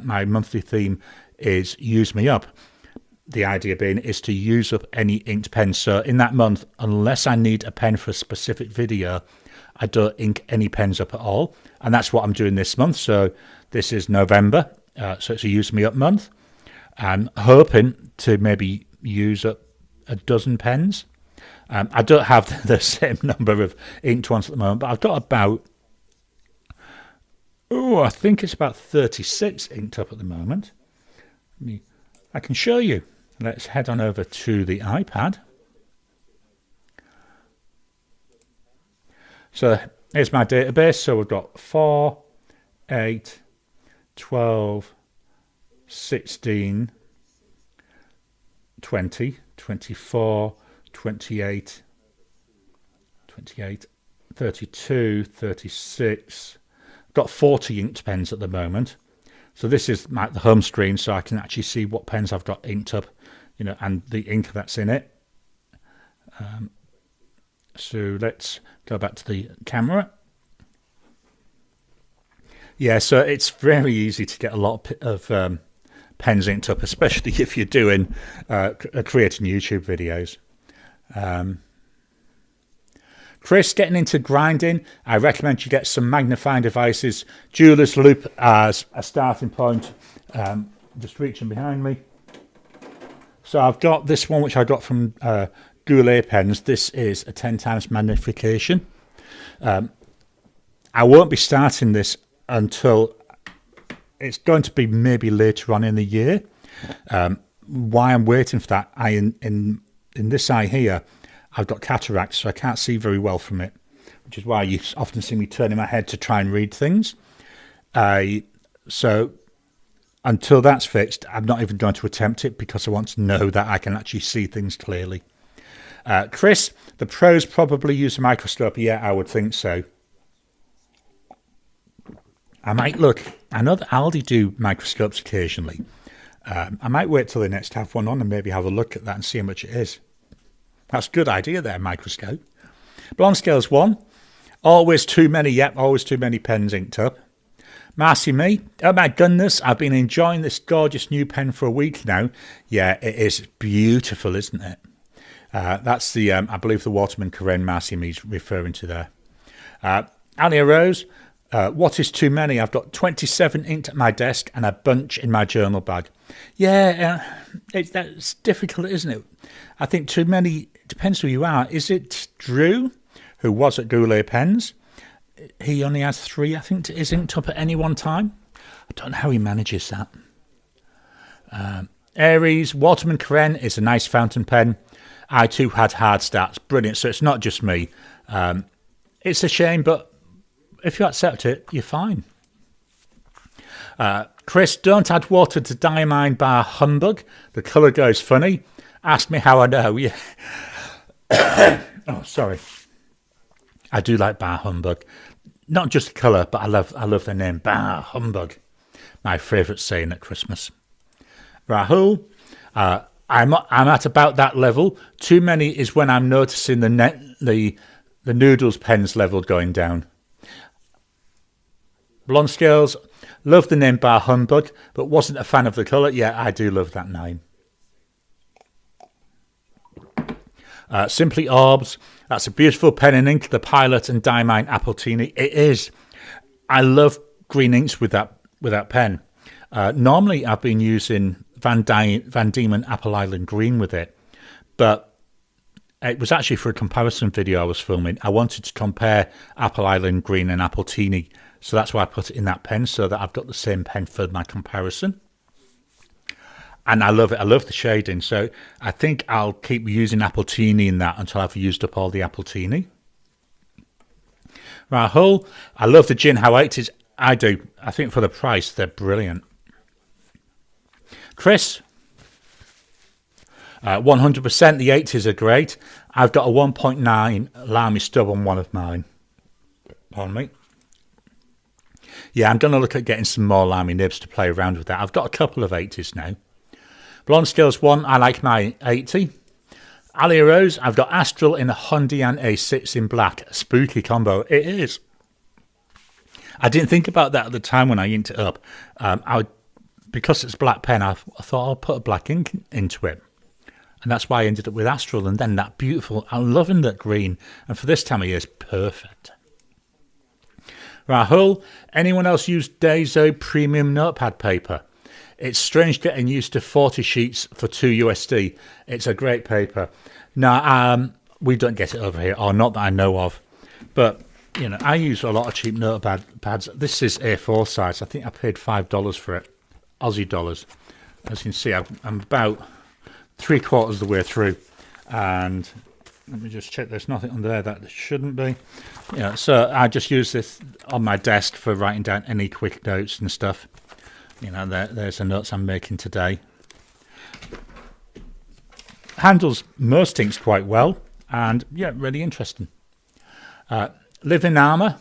[SPEAKER 1] my monthly theme is, Use Me Up. The idea being is to use up any inked pens. So in that month, unless I need a pen for a specific video, I don't ink any pens up at all. And that's what I'm doing this month. So this is November, so it's a Use Me Up month. I'm hoping to maybe use up a dozen pens. I don't have the same number of inked ones at the moment, but I've got about, I think it's about 36 inked up at the moment. I can show you. Let's head on over to the iPad. So here's my database. So we've got 4, 8, 12, 16, 20, 24, 28, 32, 36. I've got 40 inked pens at the moment. So this is the home screen, so I can actually see what pens I've got inked up, you know, and the ink that's in it. So let's go back to the camera. Yeah, so it's very easy to get a lot of pens inked up, especially if you're doing creating YouTube videos. Chris, getting into grinding, I recommend you get some magnifying devices, jeweler's loupe as a starting point. Just reaching behind me. So I've got this one which I got from Goulet Pens. This is a 10 times magnification. I won't be starting this until it's going to be maybe later on in the year. Why I'm waiting for that, in this eye here, I've got cataracts, so I can't see very well from it, which is why you often see me turning my head to try and read things. So until that's fixed, I'm not even going to attempt it because I want to know that I can actually see things clearly. Chris, the pros probably use a microscope. Yeah, I would think so. I might look. I know that Aldi do microscopes occasionally. I might wait till they next have one on and maybe have a look at that and see how much it is. That's a good idea there, microscope. Blonde scales 1. Always too many, yep, always too many pens inked up. Marcy Me, oh my goodness, I've been enjoying this gorgeous new pen for a week now. Yeah, it is beautiful, isn't it? That's the, I believe the Waterman Karen Marcy Me's referring to there. Alia Rose, what is too many? I've got 27 inked at my desk and a bunch in my journal bag. Yeah, that's difficult, isn't it? I think too many, depends who you are. Is it Drew, who was at Goulet Pens? He only has 3, I think, is inked up at any one time. I don't know how he manages that. Aries, Waterman Karen is a nice fountain pen. I too had hard starts. Brilliant. So it's not just me. It's a shame, but if you accept it, you're fine. Chris, don't add water to Diamine Bar Humbug. The colour goes funny. Ask me how I know. Yeah. Oh, sorry. I do like Bar Humbug. Not just the colour, but I love the name Bar Humbug. My favourite saying at Christmas. Rahul, I'm at about that level. Too many is when I'm noticing the noodles pens level going down. Blonde Scales, love the name Bar Humbug, but wasn't a fan of the colour. Yeah, I do love that name. Simply Orbs, that's a beautiful pen and ink, the Pilot and Diamine Appletini. It is. I love green inks with that pen. Normally I've been using Van Diemen Apple Island Green with it, but it was actually for a comparison video I was filming. I wanted to compare Apple Island Green and Appletini, so that's why I put it in that pen, so that I've got the same pen for my comparison. And I love it. I love the shading. So I think I'll keep using Appletini in that until I've used up all the Appletini. Rahul, I love the Jinhao 80s. I do. I think for the price, they're brilliant. Chris, 100% the 80s are great. I've got a 1.9 Lamy stub on one of mine. Pardon me. Yeah, I'm going to look at getting some more Lamy nibs to play around with that. I've got a couple of 80s now. Blonde Scales 1, I like my 80. Alia Rose, I've got Astral in a Hondian A6 in black. A spooky combo. It is. I didn't think about that at the time when I inked it up. Because it's black pen, I thought I'll put a black ink into it. And that's why I ended up with Astral. And then that beautiful, I'm loving that green. And for this time of year, it's perfect. Rahul, anyone else use Daiso premium notepad paper? It's strange getting used to 40 sheets for $2 USD. It's a great paper. Now, we don't get it over here, or not that I know of. But, you know, I use a lot of cheap notepad pads. This is A4 size. I think I paid $5 for it. Aussie dollars. As you can see, I'm about 3/4 of the way through. And let me just check. There's nothing on there that shouldn't be. Yeah, so I just use this on my desk for writing down any quick notes and stuff. You know, there's the notes I'm making today. Handles most inks quite well, and yeah, really interesting. Live in Armour.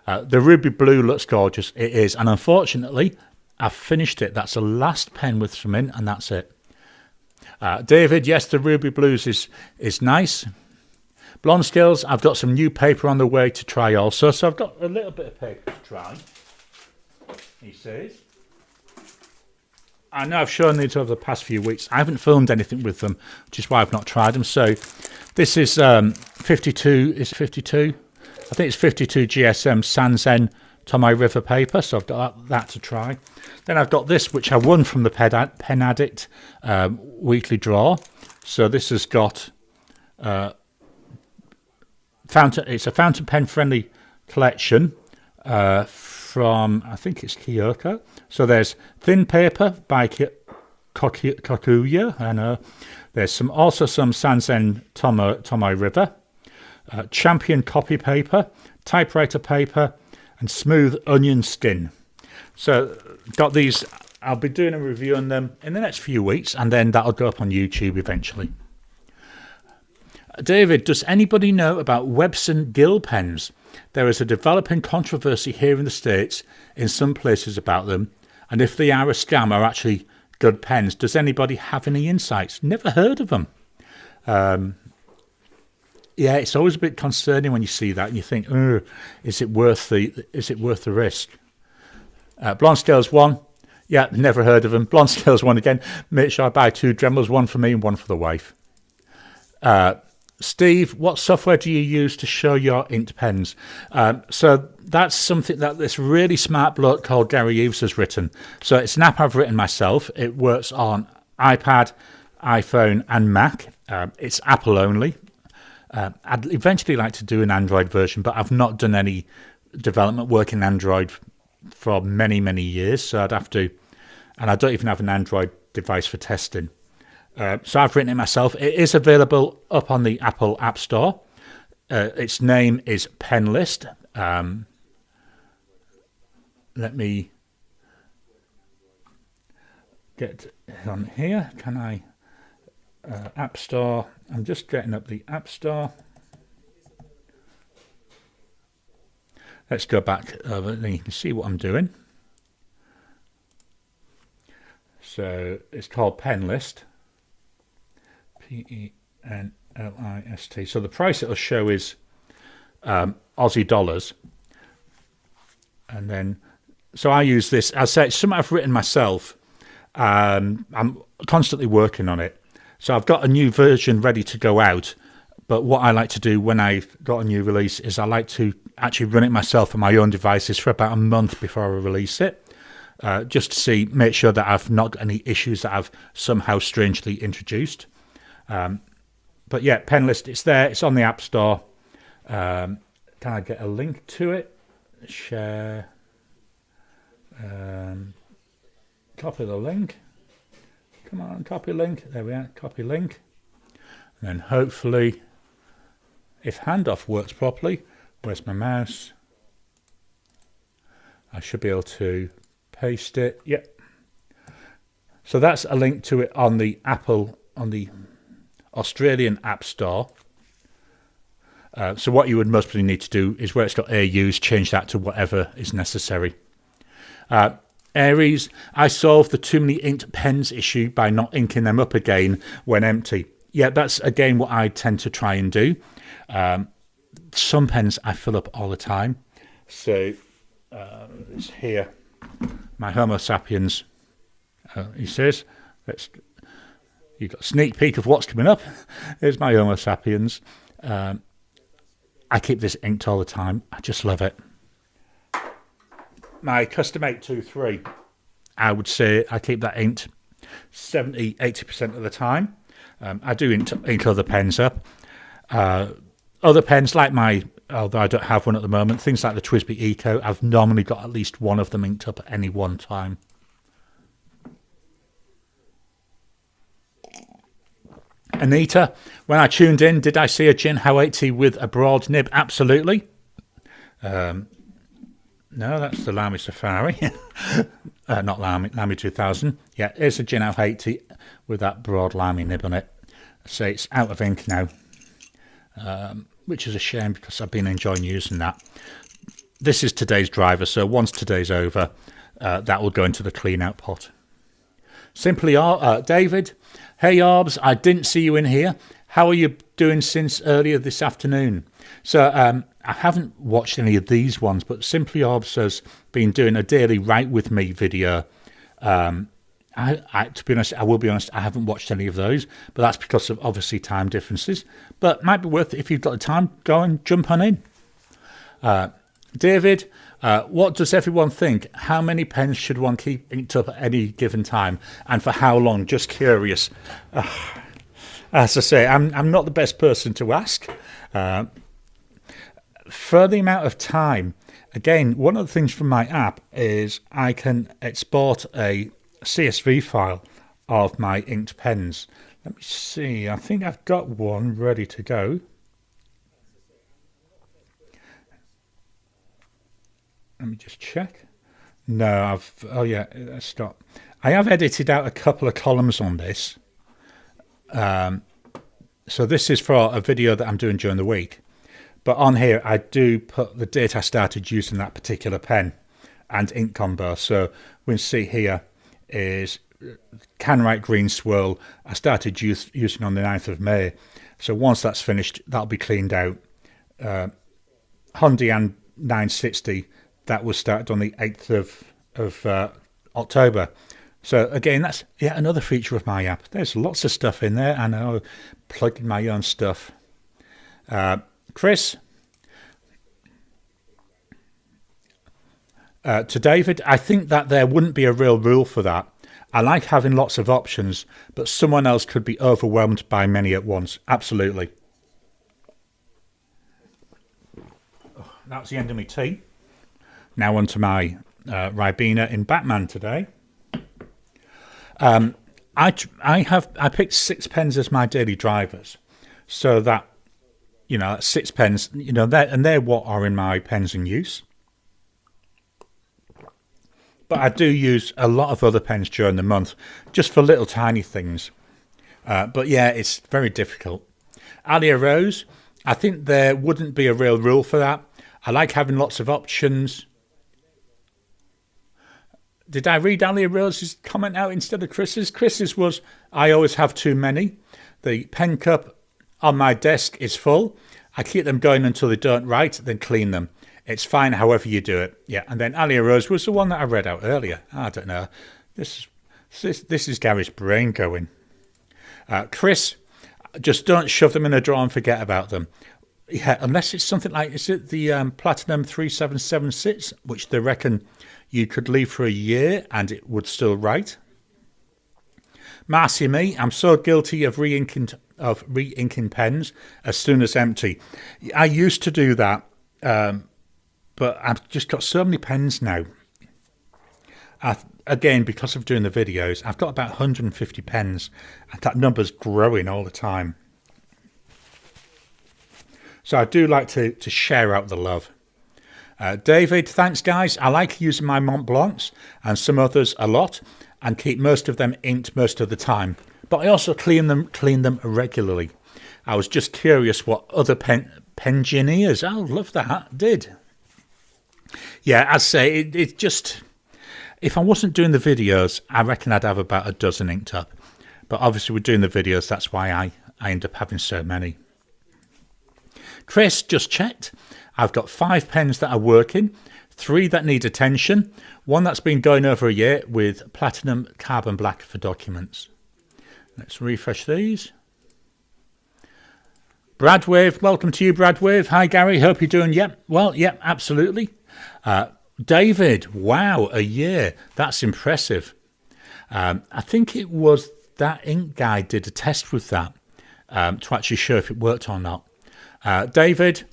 [SPEAKER 1] The ruby blue looks gorgeous. It is, and unfortunately, I've finished it. That's the last pen with some in, and that's it. David, yes, the ruby blues is nice. Blonde Scales, I've got some new paper on the way to try also, so I've got a little bit of paper to try. He says. I know I've shown these over the past few weeks. I haven't filmed anything with them, which is why I've not tried them. So this is 52. Is it 52? I think it's 52 GSM Sanzen Tomoe River paper. So I've got that to try. Then I've got this, which I won from the Pen Addict weekly draw. So this has got it's a fountain pen friendly collection from, I think it's Kyoko. So there's thin paper by Kokuya. I know. There's also some Sanzen Tomoe River, champion copy paper, typewriter paper, and smooth onion skin. So got these. I'll be doing a review on them in the next few weeks, and then that'll go up on YouTube eventually. David, does anybody know about Webson Gill pens? There is a developing controversy here in the States, in some places about them, and if they are a scam or actually good pens. Does anybody have any insights? Never heard of them. Yeah, it's always a bit concerning when you see that and you think, is it worth the risk? Blonde Scales 1, yeah, never heard of them. Blonde Scales 1 again. Make sure I buy 2 Dremels, one for me and one for the wife. Steve, what software do you use to show your inked pens? So that's something that this really smart bloke called Garry has written. So it's an app I've written myself. It works on iPad, iPhone and Mac. It's Apple only. I'd eventually like to do an Android version, but I've not done any development work in Android for many, many years. So I'd have to, and I don't even have an Android device for testing. So I've written it myself. It is available up on the Apple App Store. Its name is Penlist. Let me get on here. Can I? App Store. I'm just getting up the App Store. Let's go back over and you can see what I'm doing. So it's called Pen List. Penlist. So the price it'll show is Aussie dollars. And then, so I use this. I say it's something I've written myself. I'm constantly working on it. So I've got a new version ready to go out. But what I like to do when I've got a new release is I like to actually run it myself on my own devices for about a month before I release it. Just to make sure that I've not got any issues that I've somehow strangely introduced. But yeah, Pen List, it's there. It's on the App Store. Can I get a link to it? Share. Copy the link. Come on, copy link. There we are. Copy link. And then hopefully, if handoff works properly, where's my mouse? I should be able to paste it. Yep. So that's a link to it on the Australian App Store. So what you would mostly need to do is where it's got AUs, change that to whatever is necessary. Aries, I solved the too many inked pens issue by not inking them up again when empty. Yeah, that's again what I tend to try and do. Some pens I fill up all the time. So it's here, my Homo sapiens. He says, you've got a sneak peek of what's coming up. Here's my Homo sapiens. I keep this inked all the time. I just love it. My Custom 823, I would say I keep that inked 70-80% of the time. I do ink other pens up. Other pens like although I don't have one at the moment, things like the TWSBI Eco, I've normally got at least one of them inked up at any one time. Anita, when I tuned in, did I see a Jinhao 80 with a broad nib? Absolutely. No, that's the Lamy Safari. Not Lamy 2000. Yeah, it's a Jinhao 80 with that broad Lamy nib on it. So it's out of ink now, which is a shame because I've been enjoying using that. This is today's driver, so once today's over, that will go into the clean out pot. Simply David, hey Arbs, I didn't see you in here. How are you doing since earlier this afternoon? So I haven't watched any of these ones, but Simply Arbs has been doing a daily Write With Me video. To be honest, I will be honest, I haven't watched any of those, but that's because of obviously time differences. But might be worth it if you've got the time, go and jump on in. David, what does everyone think? How many pens should one keep inked up at any given time, and for how long? Just curious. As I say, I'm not the best person to ask. For the amount of time, again, one of the things from my app is I can export a CSV file of my inked pens. Let me see. I think I've got one ready to go. Let me just check. No, oh yeah, stop. I have edited out a couple of columns on this. So this is for a video that I'm doing during the week. But on here, I do put the date I started using that particular pen and ink combo. So we can see here is Canwrite Green Swirl. I started using on the 9th of May. So once that's finished, that'll be cleaned out. Hondian 960. That was started on the 8th of October. So again, that's yet another feature of my app. There's lots of stuff in there, and I plug in my own stuff. Chris, to David, I think that there wouldn't be a real rule for that. I like having lots of options, but someone else could be overwhelmed by many at once. Absolutely. That's the end of my tea. Now on to my Ribena in Batman today. I picked 6 pens as my daily drivers, so that 6 pens, they're what are in my pens in use. But I do use a lot of other pens during the month, just for little tiny things. But yeah, it's very difficult. Alia Rose, I think there wouldn't be a real rule for that. I like having lots of options. Did I read Ali Rose's comment out instead of Chris's? Chris's was, I always have too many. The pen cup on my desk is full. I keep them going until they don't write, then clean them. It's fine however you do it. Yeah, and then Ali Rose was the one that I read out earlier. I don't know. This is Gary's brain going. Chris, just don't shove them in a drawer and forget about them. Yeah, unless it's something like, is it the Platinum 3776, which they reckon you could leave for a year and it would still write. Marcy me, I'm so guilty of re-inking pens as soon as empty. I used to do that, but I've just got so many pens now. Again, because of doing the videos, I've got about 150 pens, and that number's growing all the time. So I do like to share out the love. David, thanks guys. I like using my Mont Blancs and some others a lot and keep most of them inked most of the time. But I also clean them regularly. I was just curious what other pengineers, oh love that, did. Yeah, I'd say it just, if I wasn't doing the videos, I reckon I'd have about a dozen inked up. But obviously we're doing the videos, that's why I end up having so many. Chris just checked. I've got 5 pens that are working, 3 that need attention, 1 that's been going over a year with platinum carbon black for documents. Let's refresh these. Bradwave, welcome to you, Bradwave. Hi, Gary. Hope you're doing, well, absolutely. David, wow, a year. That's impressive. I think it was that ink guy did a test with that to actually show if it worked or not. David,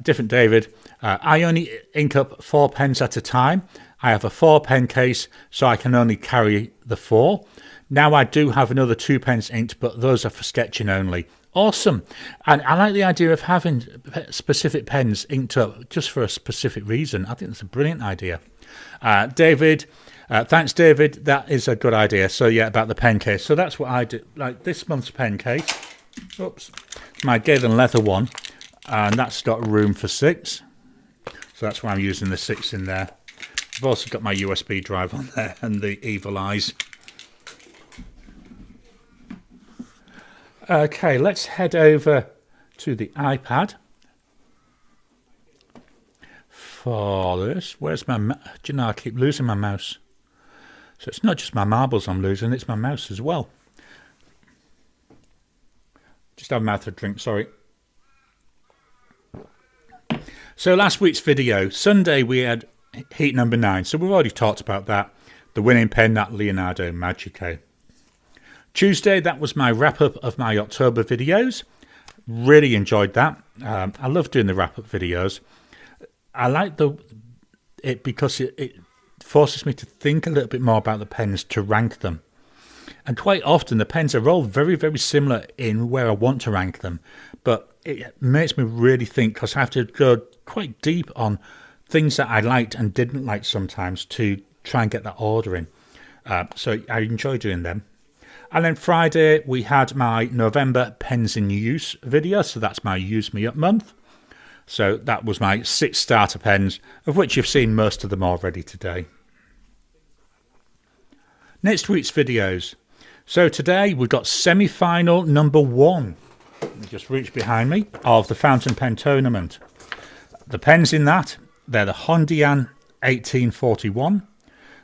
[SPEAKER 1] different David, I only ink up 4 pens at a time. I have a 4 pen case, so I can only carry the 4. Now I do have another 2 pens inked, but those are for sketching only. Awesome. And I like the idea of having specific pens inked up just for a specific reason. I think that's a brilliant idea. David, thanks, David. That is a good idea. So yeah, about the pen case. So that's what I do. Like this month's pen case. Oops. My Galen leather one. And that's got room for 6. So that's why I'm using the 6 in there. I've also got my USB drive on there and the evil eyes. Okay, let's head over to the iPad for this. Where's my do you know, I keep losing my mouse. So it's not just my marbles I'm losing, it's my mouse as well. Just have a mouth of drink, sorry. So last week's video, Sunday we had heat number 9. So we've already talked about that. The winning pen, that Leonardo Magico. Tuesday, that was my wrap-up of my October videos. Really enjoyed that. I love doing the wrap-up videos. I like it because it forces me to think a little bit more about the pens, to rank them. And quite often the pens are all very, very similar in where I want to rank them. But it makes me really think, because I have to go quite deep on things that I liked and didn't like sometimes to try and get that order in. So I enjoy doing them. And then Friday, we had my November Pens in Use video. So that's my Use Me Up month. So that was my 6 starter pens, of which you've seen most of them already today. Next week's videos. So today we've got semi-final number 1. Let me just reach behind me, of the fountain pen tournament. The pens in that, they're the Hondian 1841,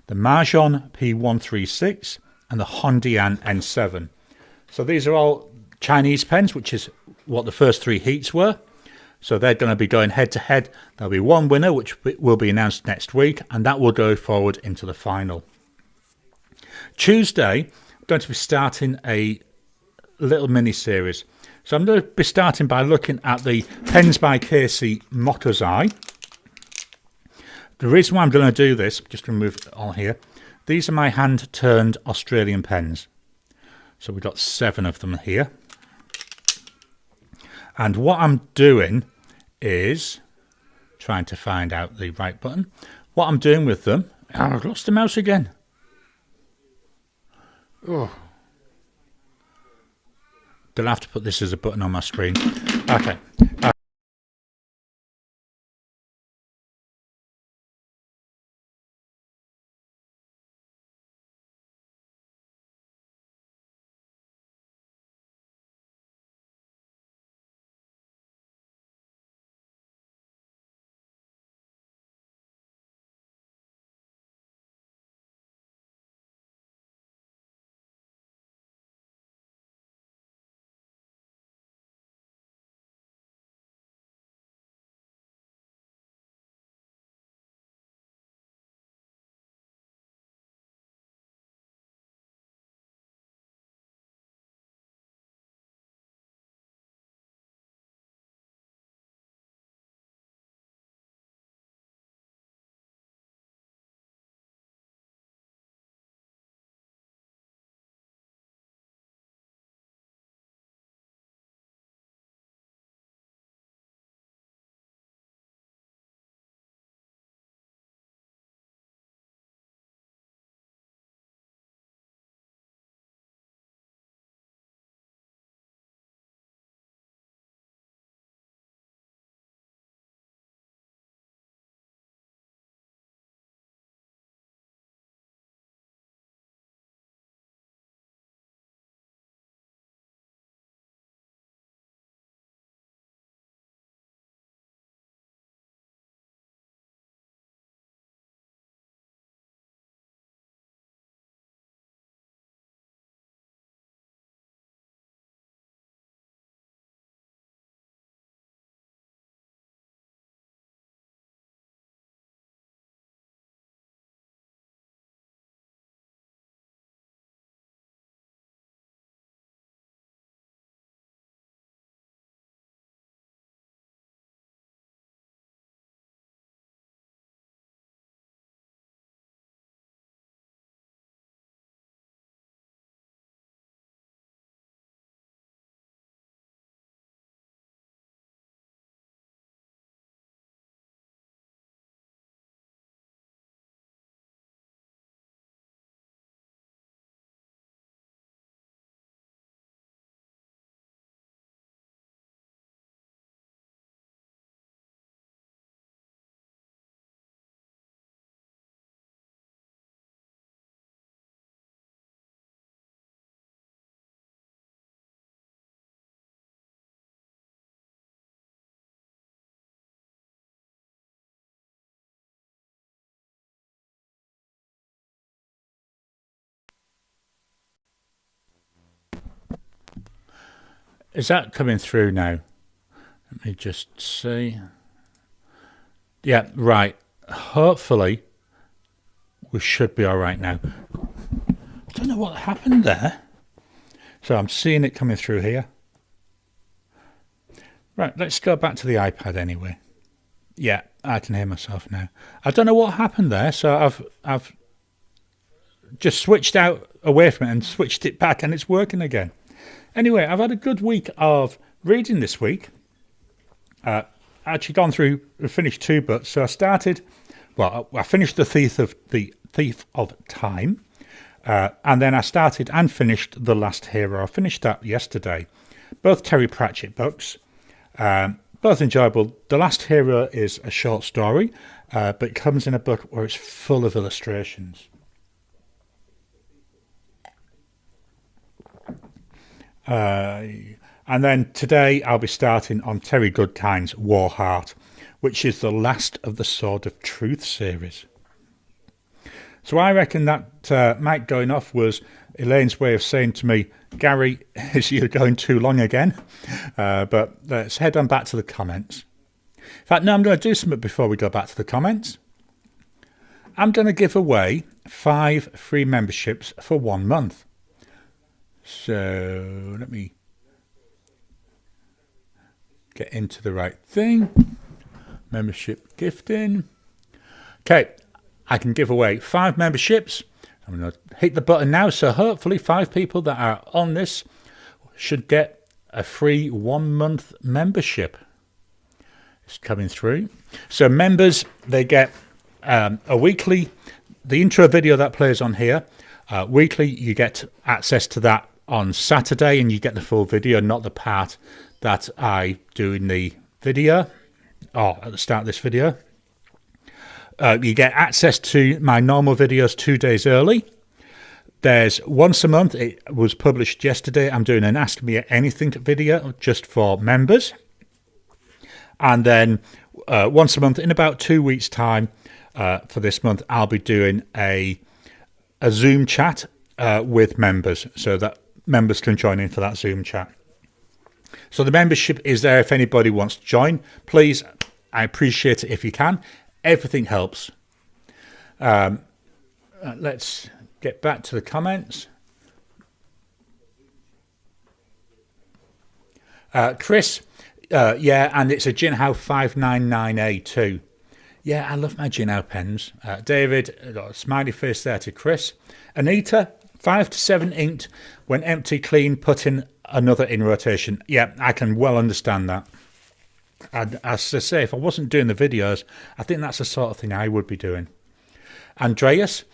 [SPEAKER 1] the Marjon P136, and the Hondian N7. So these are all Chinese pens, which is what the first 3 heats were. So they're going to be going head to head. There'll be one winner, which will be announced next week, and that will go forward into the final. Tuesday, I'm going to be starting a little mini-series. So I'm going to be starting by looking at the Pens by Casey Motto's Eye. The reason why I'm going to do this, just to remove it all here, these are my hand-turned Australian pens. So we've got 7 of them here. And what I'm doing is trying to find out the right button. What I'm doing with them, I've lost the mouse again. Oh. Gonna have to put this as a button on my screen. Okay. Is that coming through now? Let me just see. Yeah, right. Hopefully, we should be all right now. I don't know what happened there. So I'm seeing it coming through here. Right, let's go back to the iPad anyway. Yeah, I can hear myself now. I don't know what happened there, so I've just switched out away from it and switched it back, and it's working again. Anyway, I've had a good week of reading this week. Actually gone through, finished 2 books. So I finished The Thief of Time, and then I started and finished The Last Hero. I finished that yesterday. Both Terry Pratchett books, both enjoyable. The Last Hero is a short story, but it comes in a book where it's full of illustrations. And then today I'll be starting on Terry Goodkind's War Heart, which is the last of the Sword of Truth series. So I reckon that Mike going off was Elaine's way of saying to me, Gary, is you going too long again? But let's head on back to the comments. In fact, no, I'm going to do something before we go back to the comments. I'm going to give away 5 free memberships for 1 month. So let me get into the right thing. Membership gifting. Okay, I can give away 5 memberships. I'm going to hit the button now, so hopefully 5 people that are on this should get a free 1 month membership. It's coming through. So members, they get a weekly, the intro video that plays on here. Weekly, you get access to that on Saturday, and you get the full video, not the part that I do in the video, or at the start of this video. You get access to my normal videos 2 days early. There's once a month, it was published yesterday, I'm doing an Ask Me Anything video just for members. And then once a month, in about 2 weeks' time, for this month, I'll be doing a Zoom chat with members, so that members can join in for that Zoom chat. So the membership is there if anybody wants to join. Please, I appreciate it if you can. Everything helps. Let's get back to the comments. Chris, yeah, and it's a Jinhao 599A too. Yeah, I love my Jinhao pens. David, got a smiley face there to Chris. Anita, 5 to 7 inked. When empty, clean, put in another in rotation. Yeah, I can well understand that. And as I say, if I wasn't doing the videos, I think that's the sort of thing I would be doing. Andreas,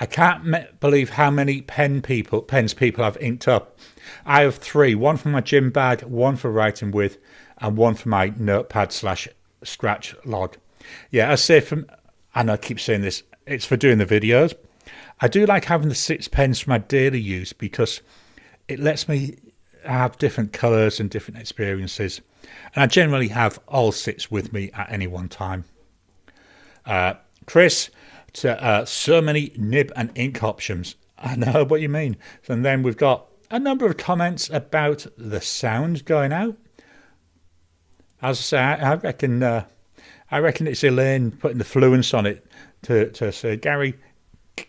[SPEAKER 1] I can't believe how many pens people have inked up. I have 3, 1 for my gym bag, 1 for writing with, and 1 for my notepad / scratch log. Yeah, I say and I keep saying this, it's for doing the videos. I do like having the 6 pens for my daily use because it lets me have different colours and different experiences. And I generally have all 6 with me at any one time. Chris, so many nib and ink options. I know what you mean. And then we've got a number of comments about the sound going out. As I say, I reckon it's Elaine putting the fluence on it to say, Gary,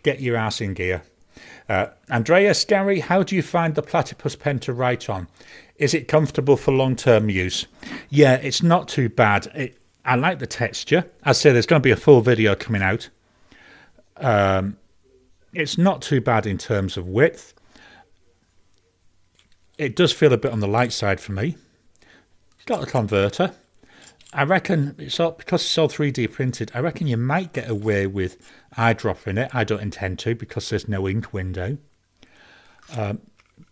[SPEAKER 1] get your ass in gear. Andreas, Gary, how do you find the platypus pen to write on? Is it comfortable for long-term use? Yeah, it's not too bad. I like the texture. As I say, there's going to be a full video coming out. It's not too bad in terms of width. It does feel a bit on the light side for me. It's got a converter. I reckon because it's all 3D printed, I reckon you might get away with eyedropper in it. I don't intend to because there's no ink window.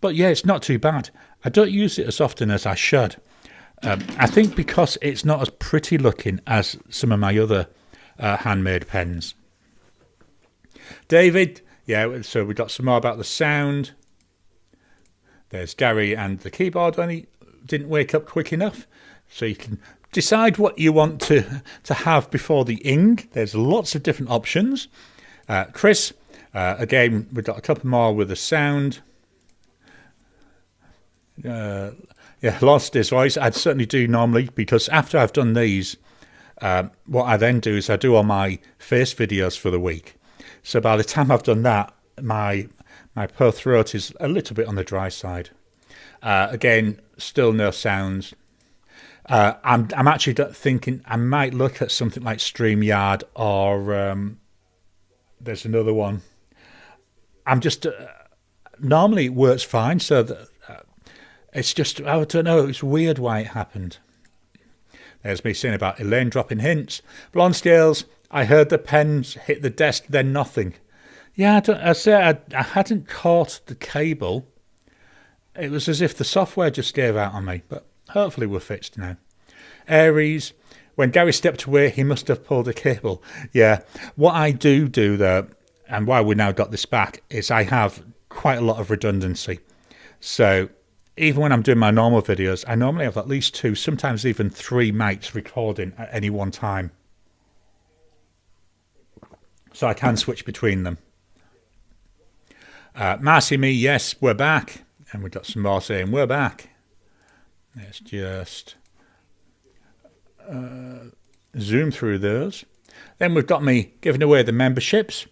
[SPEAKER 1] But yeah, it's not too bad. I don't use it as often as I should. I think because it's not as pretty looking as some of my other handmade pens. David, yeah, so we got some more about the sound. There's Gary and the keyboard when he didn't wake up quick enough. So you can decide what you want to have before the ink. There's lots of different options. Chris, again, we've got a couple more with the sound. Yeah, Yeah, lost his voice. I'd certainly do normally, because after I've done these, what I then do is I do all my face videos for the week. So by the time I've done that, my poor throat is a little bit on the dry side. Again, still no sounds. I'm actually thinking I might look at something like StreamYard, or there's another one. I'm just normally it works fine, so that, it's just, I don't know, it's weird why it happened. There's me saying about Elaine dropping hints. Blonde Scales, I heard the pens hit the desk, then nothing. Yeah, I hadn't caught the cable. It was as if the software just gave out on me, but hopefully we're fixed now. Aries, when Garry stepped away, he must have pulled a cable. Yeah, what I do though, and why we now got this back, is I have quite a lot of redundancy. So even when I'm doing my normal videos, I normally have at least 2, sometimes even 3 mics recording at any one time. So I can switch between them. Marcy Me, yes, we're back. And we've got some more saying, we're back. Let's just zoom through those. Then we've got me giving away the memberships.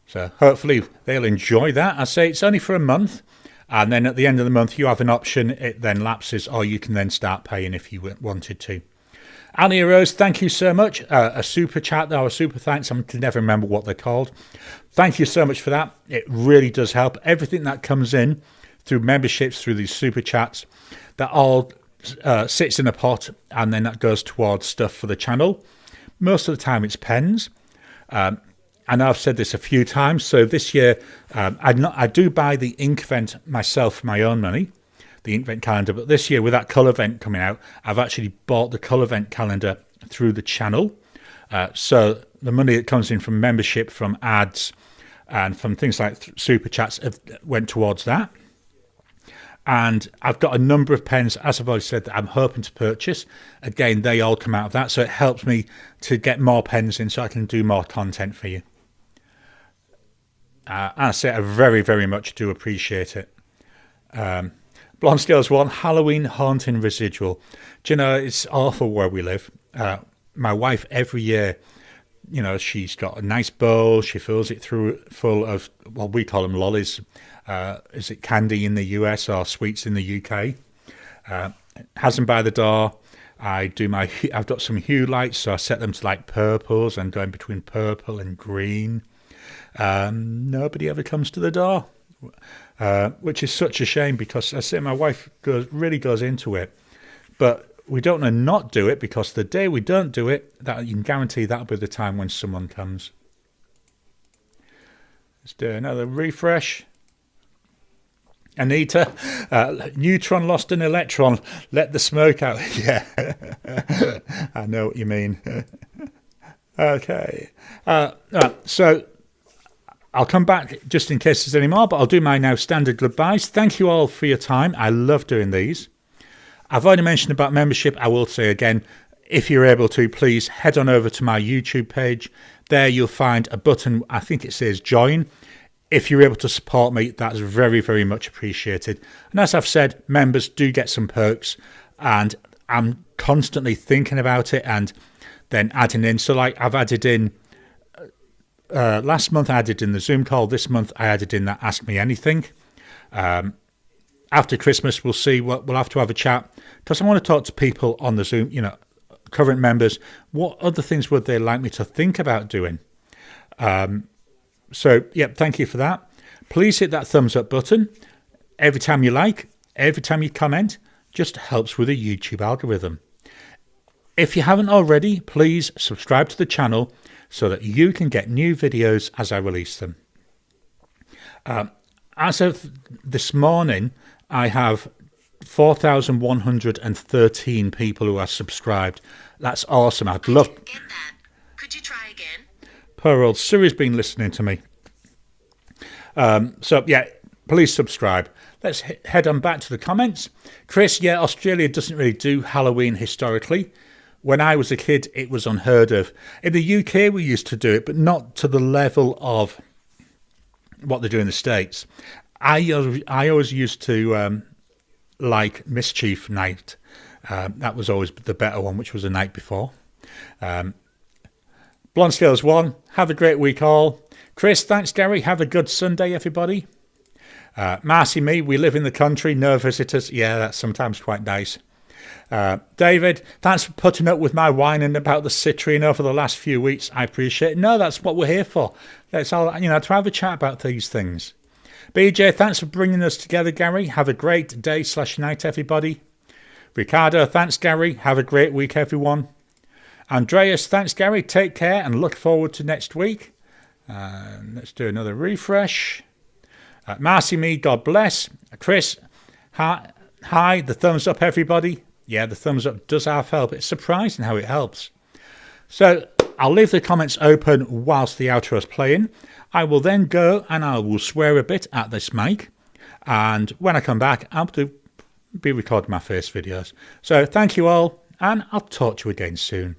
[SPEAKER 1] So hopefully they'll enjoy that. I say it's only for a month. And then at the end of the month, you have an option. It then lapses, or you can then start paying if you wanted to. Annie Rose, thank you so much. A super chat or a super thanks. I can never remember what they're called. Thank you so much for that. It really does help. Everything that comes in through memberships, through these super chats, that all sits in a pot, and then that goes towards stuff for the channel. Most of the time it's pens. I know I've said this a few times. So this year, I do buy the ink vent myself for my own money, the ink vent calendar. But this year, with that colour vent coming out, I've actually bought the colour vent calendar through the channel. So the money that comes in from membership, from ads, and from things like super chats went towards that. And I've got a number of pens, as I've already said, that I'm hoping to purchase. Again, they all come out of that. So it helps me to get more pens in so I can do more content for you. I say I very, very much do appreciate it. Blonde Scales 1, Halloween haunting residual. Do you know, it's awful where we live. My wife, every year, you know, she's got a nice bowl. She fills it full of, well, we call them lollies. Is it candy in the US or sweets in the UK? Has them by the door. I've got some hue lights, so I set them to like purples and going between purple and green. Nobody ever comes to the door, which is such a shame, because I say my wife really goes into it, but we don't want to not do it, because the day we don't do it, that you can guarantee that'll be the time when someone comes. Let's do another refresh. Anita, neutron lost an electron, let the smoke out. Yeah, I know what you mean. Okay, so I'll come back just in case there's any more, but I'll do my now standard goodbyes. Thank you all for your time. I love doing these. I've already mentioned about membership. I will say again, if you're able to, please head on over to my YouTube page. There you'll find a button, I think it says join. If you're able to support me, that's very, very much appreciated. And as I've said, members do get some perks, and I'm constantly thinking about it and then adding in. So like I've added in, last month I added in the Zoom call. This month I added in that Ask Me Anything. After Christmas, we'll see. We'll have to have a chat, because I want to talk to people on the Zoom, you know, current members. What other things would they like me to think about doing? So, yeah, thank you for that. Please hit that thumbs up button. Every time you like, every time you comment, just helps with the YouTube algorithm. If you haven't already, please subscribe to the channel so that you can get new videos as I release them. As of this morning, I have 4,113 people who are subscribed. That's awesome. I'd love...
[SPEAKER 2] Get that. Could you try again?
[SPEAKER 1] Poor old Siri's been listening to me. So, yeah, please subscribe. Let's head on back to the comments. Chris, yeah, Australia doesn't really do Halloween historically. When I was a kid, it was unheard of. In the UK, we used to do it, but not to the level of what they do in the States. I always used to like Mischief Night. That was always the better one, which was the night before. Blonde Scales 1, have a great week all. Chris, thanks Garry, have a good Sunday everybody. Marcy Me, we live in the country, no visitors. Yeah, that's sometimes quite nice. David, thanks for putting up with my whining about the Citrino for the last few weeks. I appreciate it. No, that's what we're here for. Let's all, to have a chat about these things. BJ, thanks for bringing us together, Garry. Have a great day/night, everybody. Ricardo, thanks, Garry. Have a great week, everyone. Andreas, thanks, Garry. Take care and look forward to next week. Let's do another refresh. Marcy Me, God bless. Chris, hi, the thumbs up, everybody. Yeah, the thumbs up does half help. It's surprising how it helps. So I'll leave the comments open whilst the outro is playing. I will then go and I will swear a bit at this mic. And when I come back, I'll be recording my first videos. So thank you all, and I'll talk to you again soon.